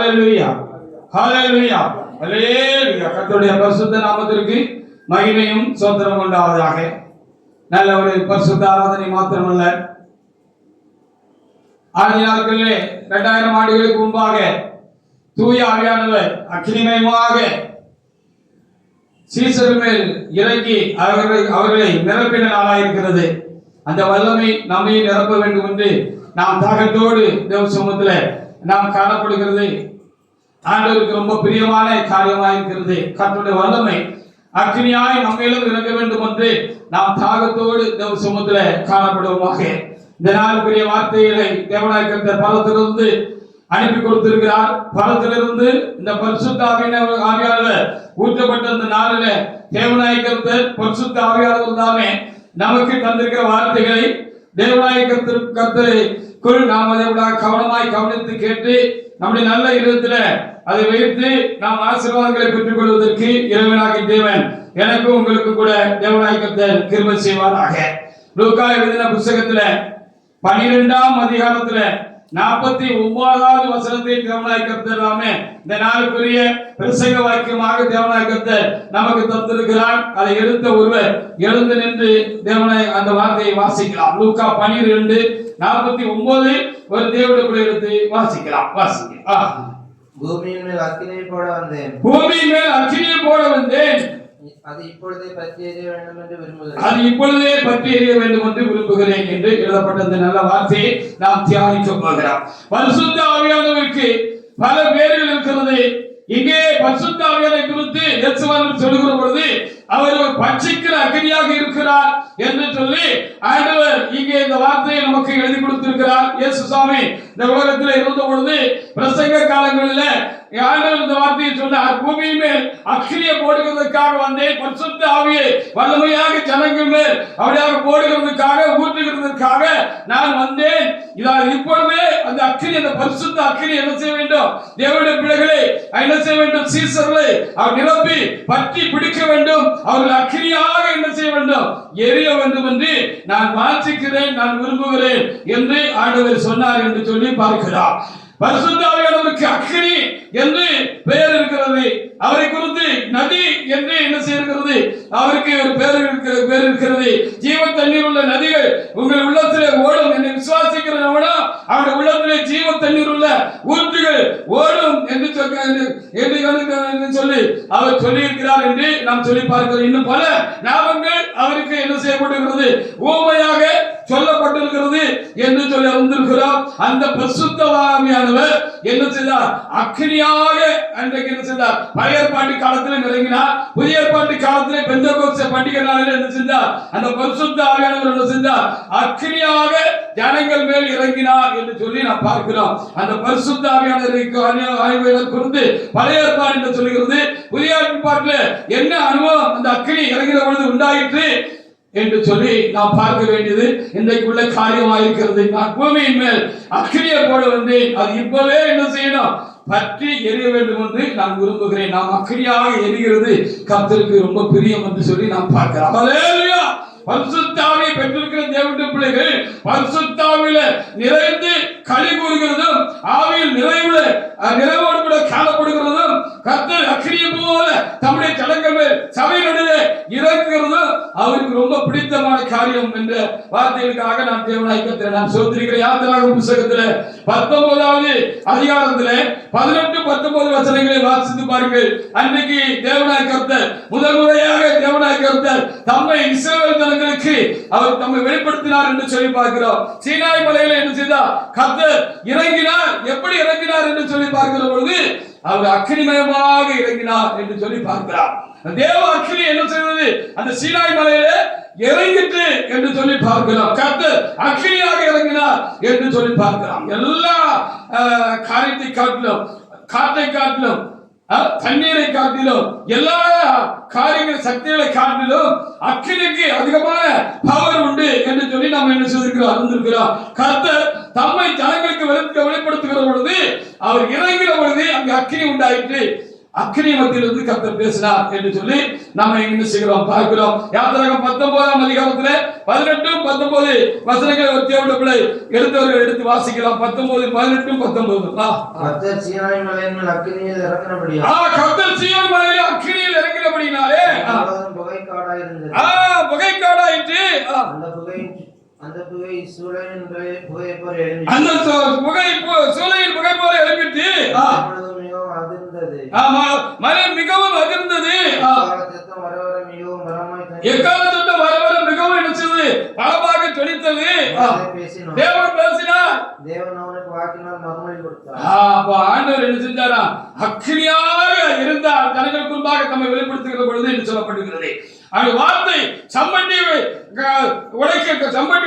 ஹalleluya ஹalleluya ஹalleluya. கர்த்தருடைய பரிசுத்த நாமத்திற்கு மகிமையும் ஸ்தோத்திரம் உண்டாவதாக. நல்ல ஒரு பரிசுத்த ஆராதனை மாத்திரமல்ல, ஆதி நாட்களிலே 2000 ஆண்டுகளுக்கு முன்பாக தூய ஆவியானவர் அக்கினிமயமாக சீசர் மேல் இறங்கி அவர்களை நிரப்பின நாளாயிருக்கிறது. அந்த வல்லமை நம்மை நிரப்ப வேண்டும் என்று நாம் தாகத்தோடு தேவ சமூகத்தில் நாம் காணப்படுகிறது. ஆண்டவருக்கு ரொம்ப பிரியமான காரியமாயிருக்கிறது. கர்த்தருடைய வல்லமை அக்னியாய் நம்மிலும் இறங்க வேண்டும் என்று நாம் தாகத்தோடு தேவ சமூகத்தில் காணப்படுவோமாக. இந்த நாளுக்குரிய வார்த்தைகளை தேவனாய் கர்த்தர் பரத்திலிருந்து அனுப்பி கொடுத்திருக்கிறார். பரத்திலிருந்து இந்த பரிசுத்த ஆவியானவர் ஊற்றப்பட்ட இந்த நாளில தேவனாய் கர்த்தர் பரிசுத்த ஆவியானவர் தாமே நமக்கு தந்திருக்கிற வார்த்தைகளை தேவனாய் கர்த்தருக்குள் நாம் அதை கவனமாய் கவனித்து கேட்டு நம்முடைய நல்ல இடத்துல அதை வைத்து நாம் ஆசீர்வாதங்களை பெற்றுக் கொள்வதற்கு இறைவனாகிய தேவன் எனக்கும் உங்களுக்கு கூட தேவனாய் கர்த்தர் கிருபை செய்வாராக. லூக்கா எழுதின புத்தகத்துல 12ஆம் அதிகாரத்துல 49வது வசனத்தை தேவனாய் கர்த்தர் நாமே இந்த நாளுக்குரிய பிரசங்க வாக்கியமாக தேவனாய் கர்த்தர் நமக்கு தந்திருக்கிறார். அதை எடுத்த ஒருவர் எழுந்து நின்று தேவனாய் அந்த வார்த்தையை வாசிக்கலாம். லூக்கா 12:49 ஒரு தேவனுடைய எடுத்து வாசிக்கலாம். வாசிக்கலாம். பூமியின் மேல் அக்கினியை போட வந்தேன், பூமியின் மேல் அக்கினியை போட வந்தேன், அது இப்பொழுதே பற்றி எரிய வேண்டும் என்று விரும்புகிறேன், அது இப்பொழுதே பற்றி எரிய வேண்டும் என்று விரும்புகிறேன் என்று எழுதப்பட்ட இந்த நல்ல வார்த்தையை நாம் தியானிக்க போகிறோம். பரிசுத்த ஆவியானவருக்கு பல பேர்கள் இருக்கிறது. இங்கே பரிசுத்த ஆவியானவரை குறித்து இயேசுவானவர் சொல்லுகிற பொழுது அவர் ஒரு பட்சிக்கிற அக்கினியாக இருக்கிறார் என்று சொல்லி ஆண்டவர் இங்கே இந்த வார்த்தையை நமக்கு எழுதி கொடுத்திருக்கிறார். இயேசு சாமி இந்த உலகத்தில் இருந்த பொழுது பிரசங்க காலங்களில் ஆண்டவர் இந்த வார்த்தையை சொன்னார். பூமியின் மேல் அக்கினியை போடுகிறதுக்காக வந்தேன், பரிசுத்த ஆவியை வல்லமையாக ஜனங்கள் மேல் அப்படியாக போடுகிறதுக்காக ஊற்றுகிறதுக்காக நான் வந்தேன். இதால் இப்பொழுதே அந்த அக்கினி, அந்த பரிசுத்த அக்கினி என்ன செய்ய வேண்டும்? தேவனுடைய பிள்ளைகளை என்ன செய்ய வேண்டும்? சீசர்களை அவர் நிரப்பி பற்றி பிடிக்க வேண்டும். அவர்கள் அக்கினியாக என்ன செய்ய வேண்டும்? எரிய வேண்டும் என்று நான் வாஞ்சிக்கிறேன், நான் விரும்புகிறேன் என்று ஆண்டவர் சொன்னார் என்று சொல்லி பார்க்கிறார். பரிசுத்த ஆவியானவருக்கு அக்கினி என்று பெயர் இருக்கிறது. அவரை குறித்து நதி என்று என்ன செய்கிறது? அவருக்கு ஒரு பேர் இருக்கிறது. ஜீவ தண்ணீர் உள்ள நதிகள் உங்கள் உள்ளத்திலே ஓடும். என்னை விசுவாசிக்கிறவனோ அவருடைய உள்ளத்திலே ஜீவ தண்ணீர் உள்ள ஊற்றுகள் ஓடும் என்று சொல்லி அவர் சொல்லியிருக்கிறார் என்று நாம் சொல்லி பார்க்கிறோம். இன்னும் பல நாமங்கள் அவருக்கு என்ன செய்யப்படுகிறது? ஊமையாக சொல்லப்பட்டிருக்கிறது என்று சொல்லி வந்திருக்கிறோம். அந்த பரிசுத்த ஆவியானவர் என்ன செய்தார்? அக்கினியாக அன்றைக்கு என்ன செய்தார்? பழைய ஏற்பாட்டு காலத்தில் இறங்கினார். புதிய ஏற்பாட்டு காலத்தில் பெந்தெகோஸ்தே பண்டிகை நாளில் என்ன செய்தார்? அந்த பரிசுத்த ஆவியானவர் என்ன செய்தார்? அக்கினியாக ஜனங்கள் மேல் இறங்கினார் என்று சொல்லி நாம் பார்க்கிறோம். அந்த பரிசுத்த ஆவியானவரை குறித்து பழைய ஏற்பாடு என்று சொல்கிறது. புதிய ஏற்பாட்டில் என்ன அனுபவம் அந்த அக்கினி இறங்கின பொழுது உண்டாயிற்று என்று சொல்லி நாம் பார்க்க வேண்டியது இன்றைக்குள்ள காரியமாயிருக்கிறது. நான் பூமியின் மேல் அக்கினியை போட வந்தேன், அது இப்பவே என்ன செய்யணும்? பற்றி எரிய வேண்டும் என்று நான் விரும்புகிறேன். நாம் அக்கினியாக எரிகிறது கர்த்தருக்கு ரொம்ப பிரியம் என்று சொல்லி நாம் பார்க்கிறோம். ஹல்லேலூயா. பரிசுத்த ஆவியை பெற்றிருக்கிற தேவனுடைய பிள்ளைகள் பரிசுத்த ஆவியில நிறைந்து களி கூறுகிறதும் ஆவியில் நிறைவோடு கூட காணப்படுகிறதும் கர்த்தர் அக்கினியை போல தம்முடைய ஜனங்கள் மேல் சபையினுடைய இறங்குகிறதும் அவருக்கு ரொம்ப பிடித்தமான காரியம் என்ற வார்த்தைகளுக்காக நான் தேவனாய் கர்த்தரை நான் சோதரிக்கிறேன். யாத்திராகம புத்தகத்தில் 19வது அதிகாரத்தில் 18-19 வசனங்களை வாசித்து பாருங்கள். அன்றைக்கு தேவனாய் கர்த்தர் முதல் முறையாக தேவனாய் கர்த்தர் தம்மை இஸ்ரவேல் ஜனங்களுக்கு அவர் தம்மை வெளிப்படுத்தினார் என்று சொல்லி பார்க்கிறோம். சீனாய் மலையில என்ன செய்தார்? கர்த்தர் இறங்கினார். எப்படி இறங்கினார் என்று சொல்லி பார்க்கிற பொழுது அவர் அக்கினிமயமாக இறங்கினார் என்று சொல்லி பார்க்கிறார். தேவ அக்கினி என்ன செய்தது? அந்த சீனாய் மலையில இறங்கிட்டு என்று சொல்லி பார்க்கிறோம். கர்த்தர் அக்கினியாக இறங்கினார் என்று சொல்லி பார்க்கிறோம். எல்லா காரியத்தை காட்டிலும், காற்றை காட்டிலும், தண்ணீரை காட்டிலும், எல்லா காரியங்கள் சக்திகளை காட்டிலும் அக்கினிக்கு அதிகமான பவர் உண்டு என்று சொல்லி நாம் என்ன செய்திருக்கிறோம்? கர்த்தர் தம்மை ஜனங்களுக்கு வெளிப்படுத்துகிற பொழுது அவர் இறங்கிற பொழுது அங்கு அக்கினி உண்டாயிற்று. அக்கினி மத்தியிலிருந்து கர்த்தர் பேசினார் என்று சொல்லி நம்ம என்ன செய்கிறோம் பார்க்கிறோம். யாத்திராகமம் 19ஆம் அதிகாரத்திலே 18 19 வசனங்களை ஒத்தியோட பிள்ளை எடுத்தவர்கள் எடுத்து வாசிக்கலாம். 19 18 19. கர்த்தர் சீனாய் மலையின் மேல் அக்கினியில் இறங்கினபடியால் கர்த்தர் சீயோன் மலையில் அக்கினியில் இறங்கினபடினாலே புகைக்காடாய் இருந்தது. புகைக்காடாயிற்று. அந்த புகை சூளையின் புகை போல எழும்பி அந்த புகை சூளையின் புகை போல எழும்பிட்டு மிகவும் அதிர்ந்தது. மலை மிகவும் அதிர்ந்தது. சத்தம் வர வர மிகவும் பலமாய் எக்கால சத்தம் வர வர மிகவும் என்னது பலமாக தொனித்தது. தேவன் பேசினார். தேவன் அவனுக்கு வாக்கினால் மறுமொழி கொடுத்தார். அப்ப ஆண்டவர் என்ன செஞ்சாரா? அக்கினியாக இருந்தால் ஜனங்களுக்கு முன்பாக தம்மை வெளிப்படுத்துகிற பொழுது என்று சொல்லப்படுகிறது. அந்த வார்த்தை சம்பட்டி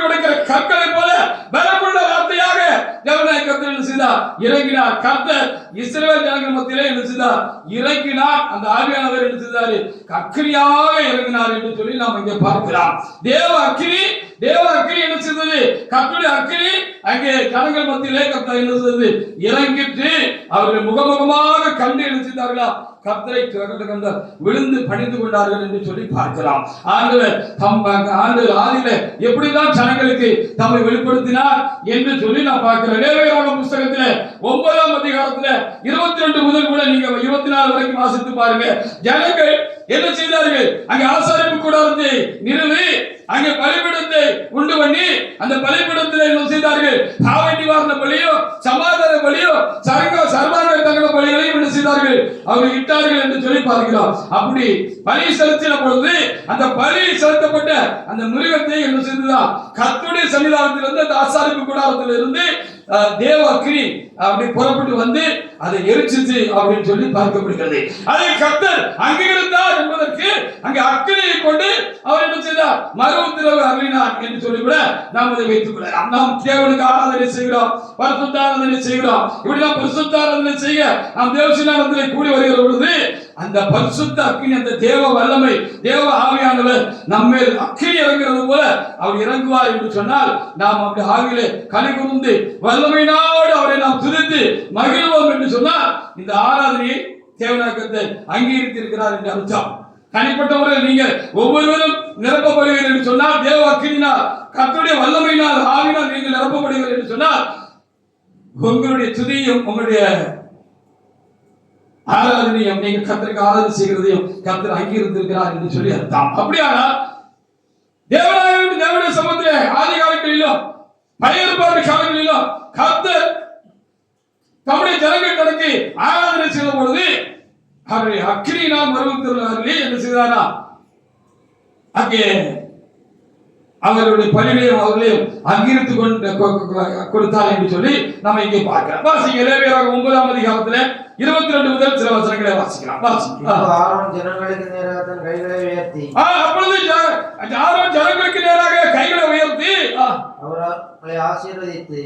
உடைக்கிற கற்களை போல பலமுள்ள வார்த்தையாக தேவனாய் கர்த்தர் என்ன செய்தார்? இறங்கினார். கர்த்தர் இஸ்ரவேல் ஜனங்கள் மத்தியிலே என்ன செய்தார்? இறங்கினார். அந்த ஆவியானவர் என்ன செய்தார்? அக்கினியாக இறங்கினார் என்று சொல்லி நாம் இங்கே பார்க்கிறோம். தேவ அக்கினி என்ன செய்தது? கர்த்தருடைய அக்கினி அங்கே ஜனங்கள் மத்தியிலே கர்த்தர் என்ன செய்தது? இறங்கிட்டு அவர்கள் முகமுகமாக கண்டு என்ன செய்தார்களா? கர்த்தரை விழுந்து பணிந்து கொண்டார்கள் என்று சொல்லி பார்க்கலாம். ஆண்டவர் ஆதியில எப்படிதான் ஜனங்களுக்கு தம்மை வெளிப்படுத்தினார் என்று சொல்லி நான் பார்க்கிறேன். லேவியராகமம் புத்தகத்திலே 9ஆம் அதிகாரத்திலே 22 முதல் கூட நீங்க 24 வரைக்கும் வாசித்து பாருங்க. ஜனங்கள் என்ன செய்தார்கள்? அங்கே ஆசாரிப்பு கூடாரத்தை நிறுவி அங்கே பலிபீடத்தை உண்டு பண்ணி அந்த பலிபீடத்தில் என்ன செய்தார்கள்? பாவ நிவாரண பலியோ சமாதான பலியோ சர்வாங்க தகன பலிகளையும் என்ன செய்தார்கள்? அவர்கள் இட்டார்கள் என்று சொல்லி பார்க்கிறோம். அப்படி பலி செலுத்தின பொழுது அந்த பலி செலுத்தப்பட்ட அந்த மிருகத்தை என்ன செய்ததா? கர்த்தருடைய சன்னிதானத்திலிருந்து அந்த ஆசாரிப்பு கூடாரத்தில் இருந்து தேவ அக்கினி அப்படி புறப்பட்டு வந்து அதை எரிச்சிச்சு அப்படின்னு சொல்லி பார்க்கப்படுகிறது. அதை கர்த்தர் அங்கீகரித்தார் என்பதற்கு அங்கே அக்கினியை கொண்டு அவர் என்ன செய்தார்? மறு உத்தரவு அருளினார் என்று சொல்லிவிட நாம் அதை வைத்துக் கொள்ளலாம். நாம் தேவனுக்கு ஆராதனை செய்கிறோம், பரிசுத்த ஆராதனை செய்கிறோம். இப்படி நாம் பரிசுத்த ஆராதனை செய்ய நாம் தேவசனானத்திலே கூடி வருகிற பொழுது அந்த பரிசுத்த அக்கினி, அந்த தேவ வல்லமை, தேவ ஆவியானவர் நம்மேல் அக்கினி இறங்குறது போல அவர் இறங்குவார் என்று சொன்னால் நாம் அப்படி ஆவியிலே கனி கூர்ந்து வல்லமையினோடு அவரை நாம் துதித்து மகிழ்வோம் என்று சொன்னால் இந்த ஆராதனையை தேவனாக்கத்தை அங்கீகரித்திருக்கிறார் என்று அர்த்தம். தனிப்பட்ட முறையில் நீங்கள் ஒவ்வொருவரும் நிரப்பப்படுவீர்கள் என்று சொன்னால், தேவ அக்கினினால் கர்த்தருடைய வல்லமையினால் ஆவியினால் நீங்கள் நிரப்பப்படுவீர்கள் என்று சொன்னால் உங்களுடைய துதியும் உங்களுடைய ஆராதனையும் நீங்க கர்த்தருக்கு ஆராதனை செய்கிறதையும் கர்த்தர் அங்கீகரித்திருக்கிறார் என்று சொல்லி அர்த்தம். அப்படியானால் தேவனுடைய சமூகத்திலே ஆதி காலங்களிலும் பழைய ஏற்பாட்டு காலங்களிலும் கர்த்தர் தம்முடைய ஜனங்கள் கணக்கு ஆராதனை செய்த பொழுது அவரை அக்கினியினால் மறுவித்தவர்களே என்ன செய்தாரா? அங்கே அவர்களுடைய பணிகளையும் அவர்களையும் அங்கீகரித்து கொடுத்தார் என்று சொல்லி நம்ம இங்கே பார்க்கிறோம். வாசிங்க லேவியராகமம் 9ஆம் அதிகாரத்திலே 22 முதல் சில வசனங்களை வாசிக்கலாம். ஆரோன் ஜனங்களுக்கு நேராக தன் கைகளை உயர்த்தி அப்பொழுது ஆரோன் ஜனங்களுக்கு நேராக கைகளை உயர்த்தி அவர்களை ஆசீர்வதித்து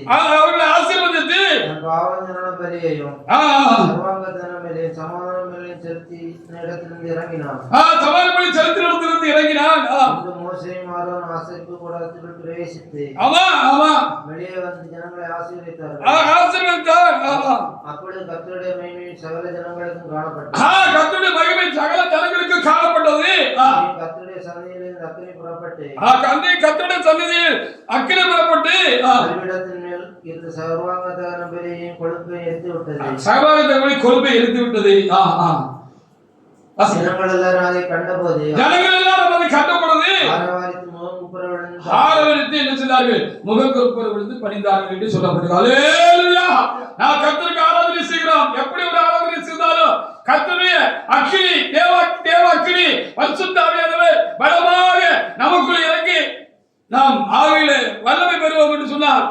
பாவஞான பலியையும் சர்வாங்க தகன பலியையும் சமாதான பலியையும் செலுத்தி இடத்திலிருந்து இறங்கினான். மோசேயும் ஆரோன் ஆசரிப்பு கூடாரத்திற்குள் பிரவேசித்து வெளியே வந்து ஜனங்களை ஆசீர்வதித்தார்கள். அப்பொழுது கர்த்தருடைய மகிமை சகல ஜனங்களுக்கும் காணப்பட்டது. கர்த்தருடைய மகிமை சகல ஜனங்களுக்கும் காணப்பட்டது. கர்த்தருடைய சந்நிதியில் அக்கினி புறப்பட்டு கர்த்தருடைய சந்நிதியில் அக்கினி புறப்பட்டு பலிபீடத்தின் மேல் இருந்த சர்வாங்க தகன பலியையும் கொழுப்பை எரித்து விட்டது. சர்வாங்க தகன கொழுப்பை எரித்து விட்டது. ஜனங்கள் எல்லாரும் அதை கண்டபோது ஆரவரித்து என்ன செய்தார்கள்? முகக்குப்புற விழுந்து பணிந்தார்கள் என்று சொல்லப்படுகிறது. அல்லேலூயா! நாம் கர்த்தருக்கு ஆராதனை செய்கிறோம். எப்படி ஒரு ஆராதனை செய்தாலும் கர்த்தருடைய அக்கினி, தேவ அக்கினி, பரிசுத்த ஆவியானவர் பலமாக நமக்குள் இறங்கி நாம் ஆவியிலே வல்லமை பெறுவோம் என்று சொன்னார்.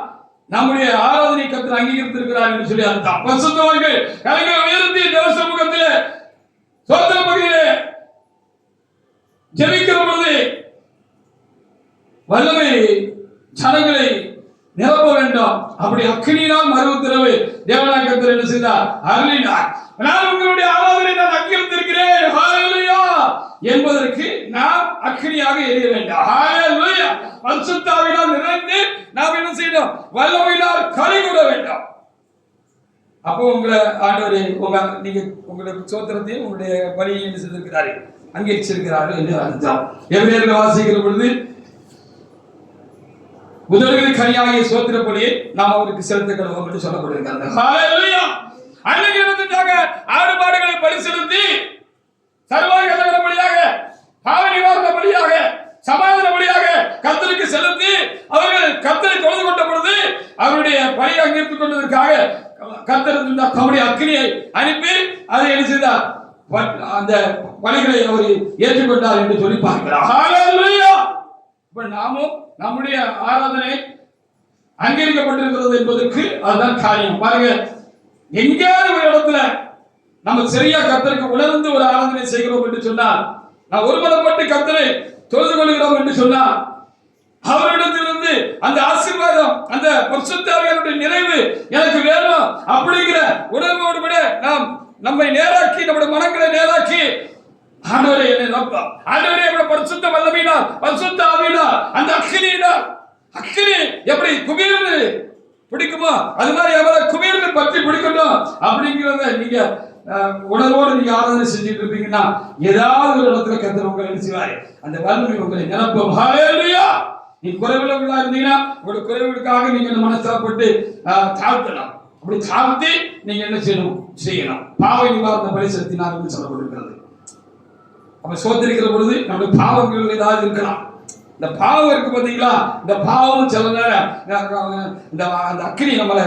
நம்முடைய ஆராதனை கர்த்தர் அங்கீகரித்திருக்கிறார் என்று சொல்லி அர்த்தம். பரிசுத்தவான்கள் கரங்களை உயர்த்தி தேவ சமூகத்திலே சோத்திர பகுதியிலே ஜெபிக்கிற பொழுது வல்லமை ஜனங்களை நிரப்ப வேண்டும். அப்படி அக்கினியினால் மறு உத்தரவு தேவனாய் கர்த்தர் என்ன செய்தார்? அருளினார். நான் உங்களுடைய ஆராதனை நான் அங்கீகரித்திருக்கிறேன் ஹல்லேலூயா என்பதற்கு நாம் அக்கினியாக எரிய வேண்டும். ஹல்லேலூயா! பரிசுத்த ஆவியினால் நிறைந்து நாம் என்ன செய்யணும்? வல்லமையினால் கனி கூட வேண்டும். அப்போ உங்களை ஆண்டவர் நீங்க உங்களுடைய சோத்திரத்தையும் உங்களுடைய பலியை என்ன செய்திருக்கிறாரு, அங்கீகரிச்சிருக்கிறாரு என்று அர்த்தம். எபிரேயர்ல வாசிக்கிற பொழுது முதல்களின் கனியாகிய சோத்திர பலியை நாம் அவருக்கு செலுத்த கடவோம் என்று சொல்லப்பட்டிருக்கிறது. ஹல்லேலூயா. அன்னைக்கு இருந்துட்டாங்க ஆடு மாடுகளை பலி செலுத்தி சர்வாங்க தகன பலியாக, பாவ நிவாரண பலியாக, சமாதான பலியாக கர்த்தருக்கு செலுத்தி அவர்கள் கர்த்தரை தொழுது கொண்ட பொழுது அவருடைய பலியை அங்கீகரித்துக் கொண்டதற்காக கர்த்தர் தம்முடைய அக்கினியை அனுப்பி அதை என்ன செய்தார், அந்த பலிகளை அவர் ஏற்றுக்கொண்டார் என்று சொல்லி பார்க்கிறார். ஹல்லேலூயா. இப்ப நாமும் நம்முடைய ஆராதனை அங்கீகரிக்கப்பட்டிருக்கிறது என்பதற்கு அதுதான் காரியம். பாருங்க, எங்கேயாவது ஒரு இடத்துல நம்ம சரியா கர்த்தருக்கு உணர்ந்து ஒரு ஆராதனை செய்கிறோம் என்று சொன்னால், நான் ஒருமனப்பட்டு கர்த்தரை தொழுது கொள்கிறோம் என்று சொன்னால், அவரிடத்திலிருந்து அந்த ஆசீர்வாதம், அந்த பரிசுத்த ஆவியானவருடைய நிறைவு எனக்கு வேணும் அப்படிங்கிற உணர்வோடு கூட நாம் நம்மை நேராக்கி, நம்முடைய மனங்களை நேராக்கி, ஆண்டவரே என்னை நம்ப, ஆண்டவரே என்னுடைய பரிசுத்த வல்லமையினால், பரிசுத்த ஆவியினால், அந்த அக்கினியினால், அக்கினி எப்படி குபீர்னு பிடிக்குமோ அது மாதிரி அவரை குபீர்னு பற்றி பிடிக்கணும் அப்படிங்கிறத நீங்க உணர்வோடு நீங்க ஆராதனை செஞ்சுட்டு இருப்பீங்கன்னா ஏதாவது ஒரு இடத்துல கர்த்தர் உங்களை எழுச்சிவாரு, அந்த வல்லமை உங்களை நிரப்பும். ஹல்லேலூயா. நீ குறைவுள்ளவர்களா இருந்தீங்கன்னா உங்களுடைய குறைவுகளுக்காக நீங்க மனசாப்பட்டு தாழ்த்தணும். அப்படி தாழ்த்தி நீங்க என்ன செய்யணும், பாவ நிவாரண பலி செலுத்தினார் சொல்லப்பட்டிருக்கிறது. அப்ப சோதரிக்கிற பொழுது நம்முடைய பாவங்கள் ஏதாவது இருக்கலாம். இந்த பாவம் இருக்கு பாத்தீங்களா, இந்த பாவம் சில நேரம் இந்த அந்த அக்கினி நம்மளை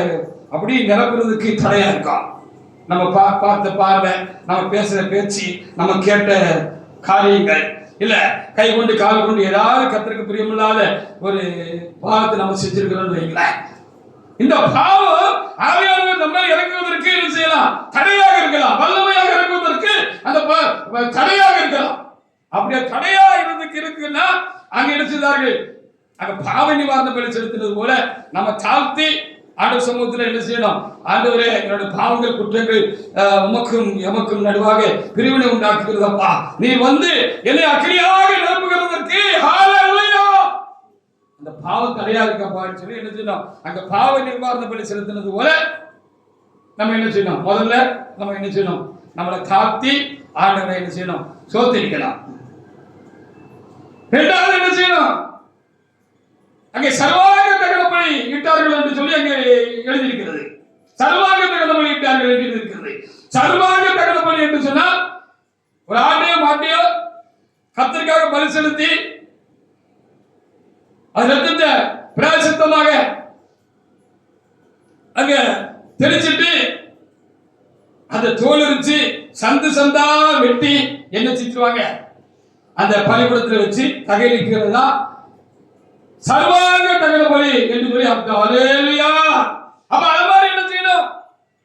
அப்படி நிரப்புறதுக்கு தடையா இருக்கும். நம்ம பார்த்த பார்வை, நம்ம பேசுற பேச்சு, நம்ம கேட்ட காரியங்கள், இல்ல கை கொண்டு கால் கொண்டு ஏதாவது கர்த்தருக்கு பிரியமில்லாத ஒரு பாவத்தை நம்ம செஞ்சிருக்கிறோம்னு வைங்களேன், இந்த பாவம் ஆவியானவர் நம்ம இறக்குவதற்கு என்ன செய்யலாம், தடையாக இருக்கலாம். வல்லமையாக இறக்குவதற்கு அந்த தடையாக இருக்கலாம். அப்படியே தடையா இருக்குன்னா அங்க எடுத்துதார்கள் அங்க பாவ நிவாரண பலி செலுத்தினது போல நம்ம தாழ்த்தி ஆண்டவர் சமூகத்தில் என்ன செய்யணும், ஆண்டவரே என்னோட பாவங்கள் குற்றங்கள் உமக்கும் எமக்கும் நடுவாக பிரிவினை உண்டாக்குகிறதப்பா, நீ வந்து என்னை அக்கினியாக நிரப்புகிறதற்கு ஹல்லேலூயா, அந்த பாவம் தடையா இருக்கப்பான்னு சொல்லி என்ன செய்யணும், அங்க பாவ நிவாரண பலி செலுத்தினது போல நம்ம என்ன செய்யணும், முதல்ல நம்ம என்ன செய்யணும், நம்மளை தாழ்த்தி ஆண்டவரை என்ன செய்யணும், சோதரிக்கலாம். இரண்டாவது என்ன செய்யணும், அங்கே சர்வாங்க தகன பலி இட்டார்கள் என்று சொல்லி அங்கே எழுதியிருக்கிறது. சர்வாங்க தகன பலி இட்டார்கள் என்று இருக்கிறது. சர்வாங்க தகன பலி என்று சொன்னால் ஒரு ஆட்டையோ மாட்டையோ கர்த்தருக்காக பலி செலுத்தி அது ரத்தத்தை பிராயசித்தமாக அங்க தெளிச்சிட்டு அந்த தோல் இருந்துச்சு சந்து சந்தா வெட்டி என்ன செஞ்சிருவாங்க, அந்த பலிபீடத்தில் வச்சு தகையிலிக்கிறது தான் சர்வாங்க தகன பலி என்று சொல்லி அர்த்தம். ஹல்லேலூயா. அப்ப அது மாதிரி என்ன செய்யணும்,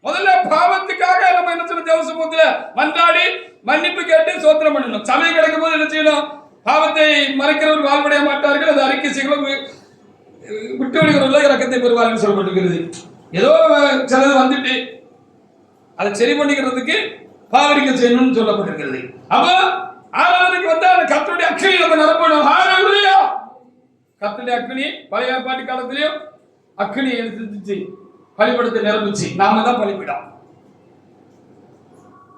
முதல்ல பாவத்துக்காக நம்ம என்ன செய்யணும், தேவ சமூகத்துல மன்றாடி மன்னிப்பு கேட்டு சோத்திரம் பண்ணணும். சமயம் கிடைக்கும் போது என்ன செய்யணும், பாவத்தை மறைக்கிறவர் வாழ்வடைய மாட்டார்கள், அது அறிக்கை செய்யணும், விட்டு விடுகிறவர்கள் இரக்கத்தை பெறுவார்கள் சொல்லப்பட்டிருக்கிறது. ஏதோ சிலது வந்துட்டு அதை சரி பண்ணிக்கிறதுக்கு பாவரிக்கை செய்யணும்னு சொல்லப்பட்டிருக்கிறது. அப்ப ஆராதனைக்கு வந்தா அந்த கர்த்தருடைய அக்கினி நம்ம நிரப்பணும். ஹல்லேலூயா. கர்த்தருடைய அக்கினி பழைய ஏற்பாட்டு காலத்திலேயும் அக்கினி எடுத்துச்சு, பலிபீடத்தை நிரம்பிச்சு. நாம தான் பலிபீடம்,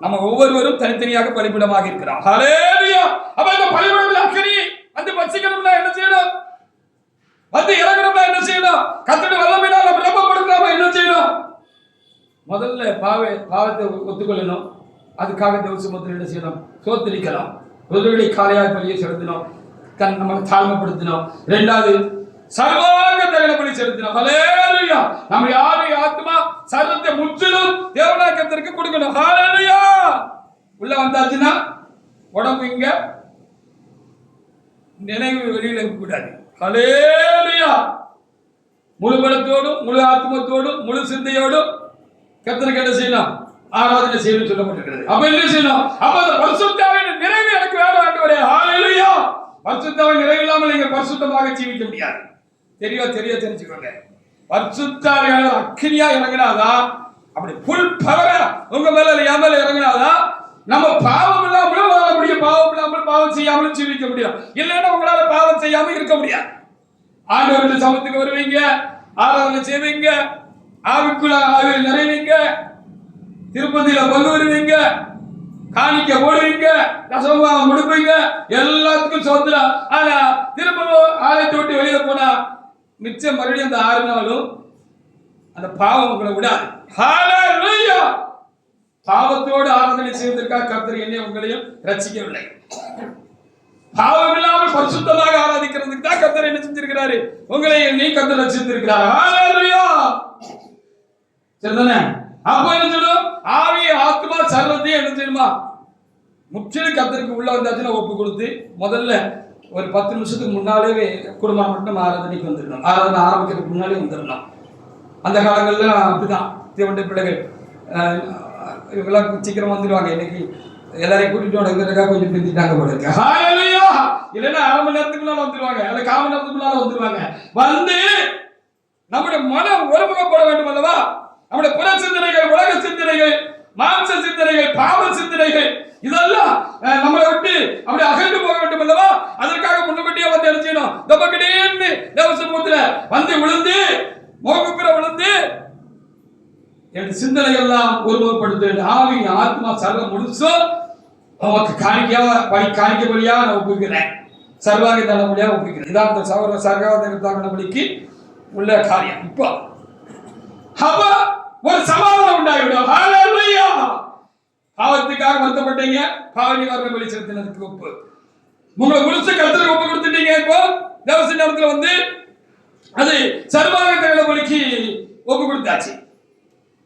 நம்ம ஒவ்வொருவரும் தனித்தனியாக பலிபீடமாக இருக்கிறோம். ஹல்லேலூயா. அப்ப இந்த பலிபீடத்துல அக்கினி வந்து பசிக்கணும்னா என்ன செய்யணும், வந்து இறங்கணும்னா என்ன செய்யணும், கர்த்தருடைய வல்லமையினால் நம்ம நிரப்பப்படுத்தலாமா என்ன செய்யணும், முதல்ல பாவத்தை ஒத்துக்கொள்ளணும். அதுக்காக தேவ சமூகத்தில் என்ன செய்யணும், சோதரிக்கலாம். ஒருவருடைய காலையாய் பலியை செலுத்தினோம், நம்மளை தாழ்மைப்படுத்தினோம். இரண்டாவது சர்வாங்க தகன பலி செலுத்தினோம். ஹல்லேலூயா. நம்ம யாருடைய ஆத்மா சர்வத்தை முற்றிலும் தேவனாக்கத்திற்கு கொடுக்கணும். ஹல்லேலூயா. உள்ள வந்தாச்சுன்னா உடம்பு இங்க, நினைவு வெளியில இருக்கக்கூடாது. ஹல்லேலூயா. முழு பலத்தோடும் முழு ஆத்மத்தோடும் முழு சிந்தையோடும் கர்த்தருக்கு என்ன செய்யணும், ஆராதனை செய்யணும் சொல்லப்பட்டிருக்கிறது. அப்ப என்ன செய்யணும், அப்ப அந்த பரிசுத்தாவின் நிறைவு எனக்கு வேணும் ஆண்டவரே. ஹல்லேலூயா. பரிசுத்தாவின் நிறைவு இல்லாமல் நீங்க பரிசுத்தமாக ஜீவிக்க முடியாது. தெரிஞ்சுக்கோங்க. பரிசுத்தாவின் அக்கினியா இறங்கினாதான், அப்படி புல் பவரா உங்க மேல என் மேல இறங்கினாதான் நம்ம பாவம் இல்லாமலும் வாழ முடியும், பாவம் இல்லாமல் பாவம் செய்யாமலும் ஜீவிக்க முடியும். இல்லைன்னா உங்களால பாவம் செய்யாம இருக்க முடியாது. ஆண்டவருடைய சமத்துக்கு வருவீங்க, ஆராதனை செய்வீங்க, ஆவிக்குள்ள ஆவியில் நிறைவீங்க, திருப்பதியில பங்கு வருவீங்க, காணிக்க போடுவீங்க, தசமபாகம் கொடுப்பீங்க, எல்லாத்துக்கும் சோத்திரம். ஆனா திரும்பவும் ஆலயத்தை விட்டு வெளியில போனா மிச்சம் மறுபடியும் அந்த 6 நாளும் அந்த பாவம் உங்களை விடாது. ஹல்லேலூயா! பாவத்தோடு ஆராதனை செய்வதற்காக கர்த்தர் என்னை உங்களையும் ரட்சிக்கவில்லை. பாவம் இல்லாமல் பரிசுத்தமாக ஆராதிக்கிறதுக்கு தான் கர்த்தர் என்ன செஞ்சிருக்கிறாரு, உங்களை என்னை கர்த்தர் ரட்சித்திருக்கிறார். ஹல்லேலூயா! சரிதானே? அப்போ என்ன சொல்லணும், ஆவி ஆத்மா சரீரத்தையும் என்ன செய்யணுமா, முற்றிலும் கர்த்தருக்கு உள்ள வந்தாச்சுன்னா ஒப்பு கொடுத்து முதல்ல ஒரு 10 நிமிஷத்துக்கு முன்னாலே குடும்பம் மட்டும் ஆராதனைக்கு வந்துடணும். ஆராதனை ஆரம்பிக்கிறதுக்கு முன்னாலே வந்துடணும். அந்த காலங்கள்ல அப்படிதான் தேவனுடைய பிள்ளைகள் இவங்கெல்லாம் சீக்கிரம் வந்துடுவாங்க. இன்னைக்கு எல்லாரையும் கூட்டிட்டு வந்துருக்கா கொஞ்சம் பிரிஞ்சிட்டாங்க போல இருக்கு. ஹல்லேலூயா! இல்லைன்னா 1/2 மணி நேரத்துக்குள்ளால வந்துருவாங்க, அல்ல 1/4 மணி நேரத்துக்குள்ளால வந்துருவாங்க. வந்து நம்முடைய மனம் ஒருமுகப்பட வேண்டும் அல்லவா? நம்முடைய புற சிந்தனைகள், உலக சிந்தனைகள், மாம்ச சிந்தனைகள், பாவ சிந்தனைகள் இதெல்லாம் நம்மளை விட்டு அப்படி அகன்று போக வேண்டும் அல்லவா? அதற்காக முன்னக்கூட்டியே வந்து என்ன செய்யணும், தபக்கடேன்னு தேவசமூகத்துல வந்து விழுந்து மோகப்புற விழுந்து என் சிந்தனை எல்லாம் ஒருமுகப்படுத்த ஆவி ஆத்மா சர்வம் முடிச்சோ உனக்கு காணிக்கபடியா நான் ஒப்புக்கிறேன், சர்வாங்க தளபடியா ஒப்புக்கிறேன். இதான் இந்த சர்வாதபடிக்கு உள்ள காரியம். இப்போ அப்ப ஒரு சமாதானம் உண்டாகிவிடும். ஹல்லேலூயா! பாவத்துக்காக வருத்தப்பட்டீங்க, பாவ நிவாரண பலி செலுத்தினதுக்கு ஒப்பு உங்களை முழுசு கர்த்தருக்கு ஒப்பு கொடுத்துட்டீங்க. இப்போ தேவச நேரத்துல வந்து அது சர்வாங்க தளபடிக்கு ஒப்பு கொடுத்தாச்சு.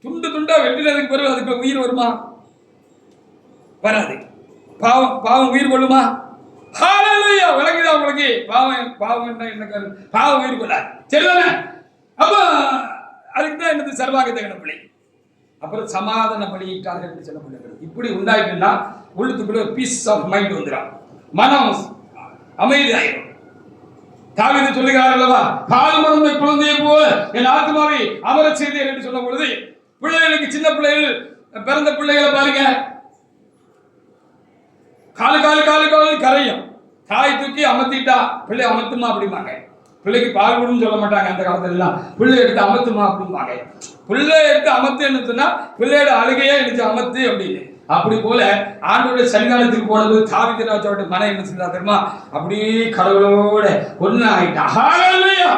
துண்டு துண்டா வெட்டினதுக்கு பிறகு அதுக்கு உயிர் வருமா? வராது. பாவம் உயிர் கொள்ளுமா? ஹல்லேலூயா! விளங்குதா உங்களுக்கு? பாவம் என்ன பாவம் உயிர் கொள்ளாது. சரிதானே? அப்ப அதுக்கு தான் என்னது சர்வாங்க தகன பலி. அப்புறம் சமாதான பலியிட்டார்கள் என்று சொல்லப்படுகிறது. இப்படி உண்டாயிட்டுன்னா உள்ளத்துக்குள்ள பீஸ் ஆஃப் மைண்ட் வந்துடும், மனம் அமைதியாயிரும். தாவீது சொல்லுகிறார் அல்லவா, பால் மறந்த குழந்தையை போல என் ஆத்மாவை அமர செய்தேன் என்று சொல்லும் பொழுது, பிள்ளைகளுக்கு சின்ன பிள்ளைகள் பிறந்த பிள்ளைகளை பாருங்க, காலு கரையும். தாய் தூக்கி அமர்த்திட்டா பிள்ளை அமர்த்துமா அப்படிம்பாங்க. பிள்ளைக்கு பால் கொடுன்னு சொல்ல மாட்டாங்க அந்த காலத்துல எல்லாம். பிள்ளை எடுத்து அமர்த்துமா அப்படிம்பாங்க. பிள்ளை எடுத்து அமர்த்து என்ன சொன்னா பிள்ளையோட அழுகையே எடுத்து அமர்த்து அப்படின்னு. அப்படி போல ஆண்டோடைய சன்னிதானத்துக்கு போனது தாவீது ராஜாவோட மனம் என்ன செஞ்சா தெரியுமா, அப்படியே கடவுளோட ஒன்னு ஆயிட்டா. ஹல்லேலூயா!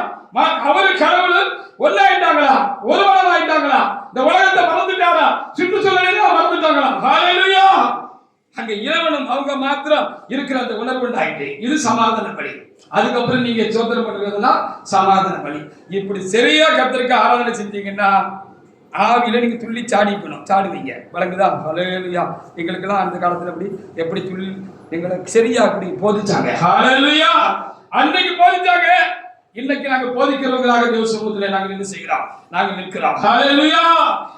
அவரு கடவுள் ஒன்னாயிட்டாங்களா, ஒரு மனம் ஆயிட்டாங்களா, இந்த உலகத்தை மறந்துட்டாரா, சுற்றுச்சூழலை மறந்துட்டாங்களா? ஹல்லேலூயா! அங்க இறைவனும் அவங்க மாத்திரம் இருக்கிற அந்த உணர்வு உண்டாயிட்டு. இது சமாதான பலி. அதுக்கப்புறம் நீங்க சோதனை பண்ணுறதுனா சமாதான பலி. இப்படி சரியா கர்த்தருக்கு ஆராதனை செஞ்சீங்கன்னா ஆவியில நீங்க துள்ளி சாடுவீங்க. வழங்குதா? ஹல்லேலூயா! எங்களுக்கெல்லாம் அந்த காலத்துல எப்படி துள்ளி எங்களுக்கு சரியா அப்படி போதிச்சாங்க. ஹல்லேலூயா! அன்னைக்கு போதிச்சாங்க. இன்னைக்கு நாங்க போதிக்கிறவங்களாக தேவ சமூகத்துல நாங்க என்ன செய்கிறோம், நாங்க நிற்கிறோம். ஹல்லேலூயா!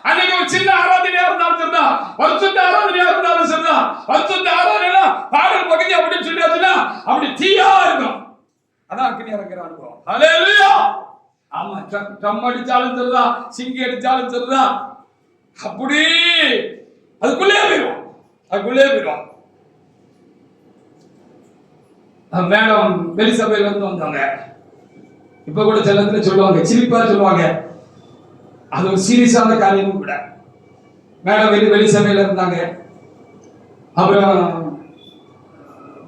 அன்னைக்கு ஒரு சின்ன ஆராதனையா இருந்தாலும் சரிதான், பரிசுத்த ஆராதனையா இருந்தாலும் சரிதான், பரிசுத்த ஆராதனைனா பாடல் பகுதி அப்படின்னு சொல்லியாச்சுன்னா அப்படி தீயா இருக்கும். அதான் அக்கினி இறங்குற அனுபவம். ஹல்லேலூயா! ஆமா, ட்ரம் அடிச்சாலும் சரிதான், சிங்கி அடிச்சாலும் சரிதான், அப்படி அதுக்குள்ளே போயிடும். மேடம் வெளி சபையில இருந்து வந்தாங்க. இப்ப கூட சிலத்துல சொல்லுவாங்க, சிரிப்பா சொல்லுவாங்க, அது ஒரு சீரியஸான காரியமும் கூட. மேடம் வெளி சபையில இருந்தாங்க. அப்புறம்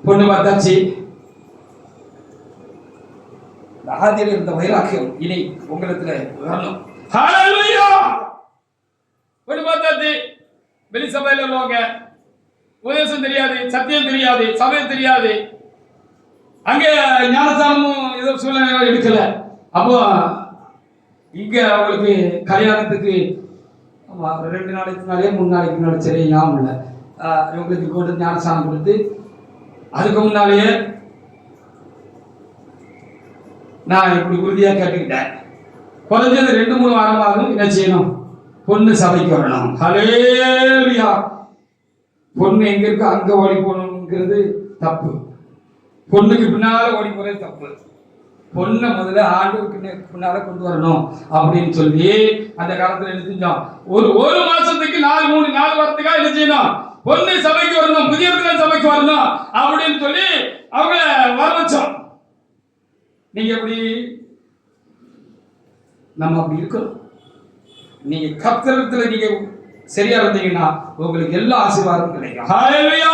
பொண்ணு பார்த்தாச்சு. ஆதியில இருந்த வைராக்கியம் இனி உங்களிடத்துல வரணும். ஹல்லேலூயா! பொண்ணு பார்த்தாச்சு, வெளி சபையில உள்ளவங்க, உபதேசம் தெரியாது, சத்தியம் தெரியாது, சமயம் தெரியாது, அங்க ஞானஸ்தானமும் ஏதோ சூழ்நிலை எடுக்கல. அப்போ இங்க அவங்களுக்கு கல்யாணத்துக்கு 2 நாளைக்கு முன்னாடியே 3 நாளைக்கு முன்னாடி சரி ஞாபகம் இல்லை, இவங்களுக்கு கொண்டு ஞானஸ்தானம் கொடுத்து அதுக்கு முன்னாலேயே நான் இப்படி உறுதியா கேட்டுக்கிட்டேன், குறைஞ்சது 2-3 வாரமாகும் என்ன செய்யணும், பொண்ணு சபைக்கு வரணும். ஹல்லேலூயா! பொண்ணு எங்க இருக்கோ அங்க ஓடி போகணுங்கிறது தப்பு. பொண்ணுக்கு பின்னால ஓடி போறது தப்பு. பொண்ணை முதல்ல ஆண்டவருக்கு பின்னால கொண்டு வரணும் அப்படின்னு சொல்லி அந்த காலத்துல என்ன செஞ்சோம், ஒரு மாசத்துக்கு 4 வாரத்துக்காக என்ன செய்யணும், பொண்ணு சபைக்கு வரணும், புதிய சபைக்கு வரணும் அப்படின்னு சொல்லி அவங்க வர வச்சோம். நீங்க எப்படி, நம்ம அப்படி இருக்கணும். நீங்க கர்த்தரத்துல நீங்க சரியா இருந்தீங்கன்னா உங்களுக்கு எல்லா ஆசீர்வாதமும் கிடைக்கும். ஹalleluya.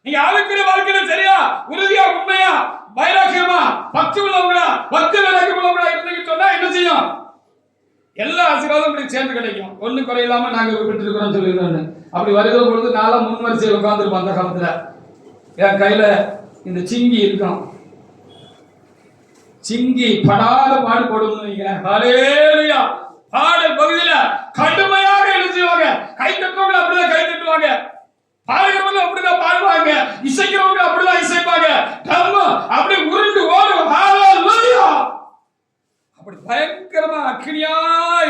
நீங்க ஆவிக்குரிய வாழ்க்கையில சரியா உறுதியா உண்மையா வைராக்கியமா பக்தி உள்ளவங்களா பக்தி வைராக்கியம் உள்ளவங்களா இருந்தீங்கன்னு சொன்னா என்ன செய்யும்? எல்லா ஆசீர்வாதம் உங்களுக்கு சேர்ந்து கிடைக்கும். ஒண்ணு குறையில்லாம நாங்க விட்டு இருக்கிறோம் சொல்லிடுறோம். அப்படி வருகிற பொழுது நாலாம் முன் வரிசையில் உட்கார்ந்துருப்போம். அந்த காலத்துல என் கையில இந்த சிங்கி இருக்கும். சிங்கி படாத பாடுபடும் நினைக்கிறேன். ஹalleluya. பாடல் பகுதியில கடுமையாக என்ன செய்வாங்க? கை தட்டுறவங்க அப்படிதான் கை தட்டுவாங்க, பாடுகிறவங்க அப்படிதான் பாடுவாங்க, இசைக்கிறவங்க அப்படிதான் இசைப்பாங்க. அப்படி உருண்டு ஓடும். ஹalleluya. அப்படி பயங்கரமா அக்கினியா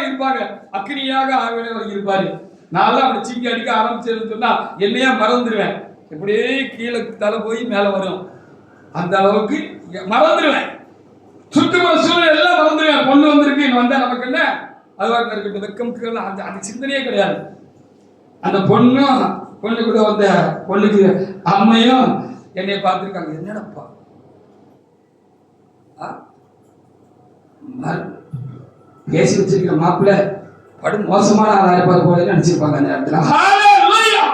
இருப்பாங்க. அக்கினியாக ஆவியானவர் இருப்பாரு. நான் அப்படி சிங்கி அடிக்க ஆரம்பிச்சேன்னு சொன்னா என்னையா மறந்துடுவேன். இப்படியே கீழே தலை போய் மேல வரும். அந்த அளவுக்கு மறந்துடுவேன். சுற்றுப்புற சூழல் எல்லாம் மறந்துடுவேன். பொண்ணு வந்திருக்கு வந்தா நமக்கு என்ன அதுவாக இருக்கட்டும், வெக்கம் அந்த சிந்தனையே கிடையாது. அந்த பொண்ணு கூட வந்த பொண்ணுக்கு அம்மையும் என்னைய பார்த்துருக்காங்க. என்னடப்பா பேசி வச்சிருக்கிற மாப்பிள்ள படு மோசமான ஆளா இருப்பார் போல நினைச்சிருப்பாங்க அந்த இடத்துல. ஹalleluya.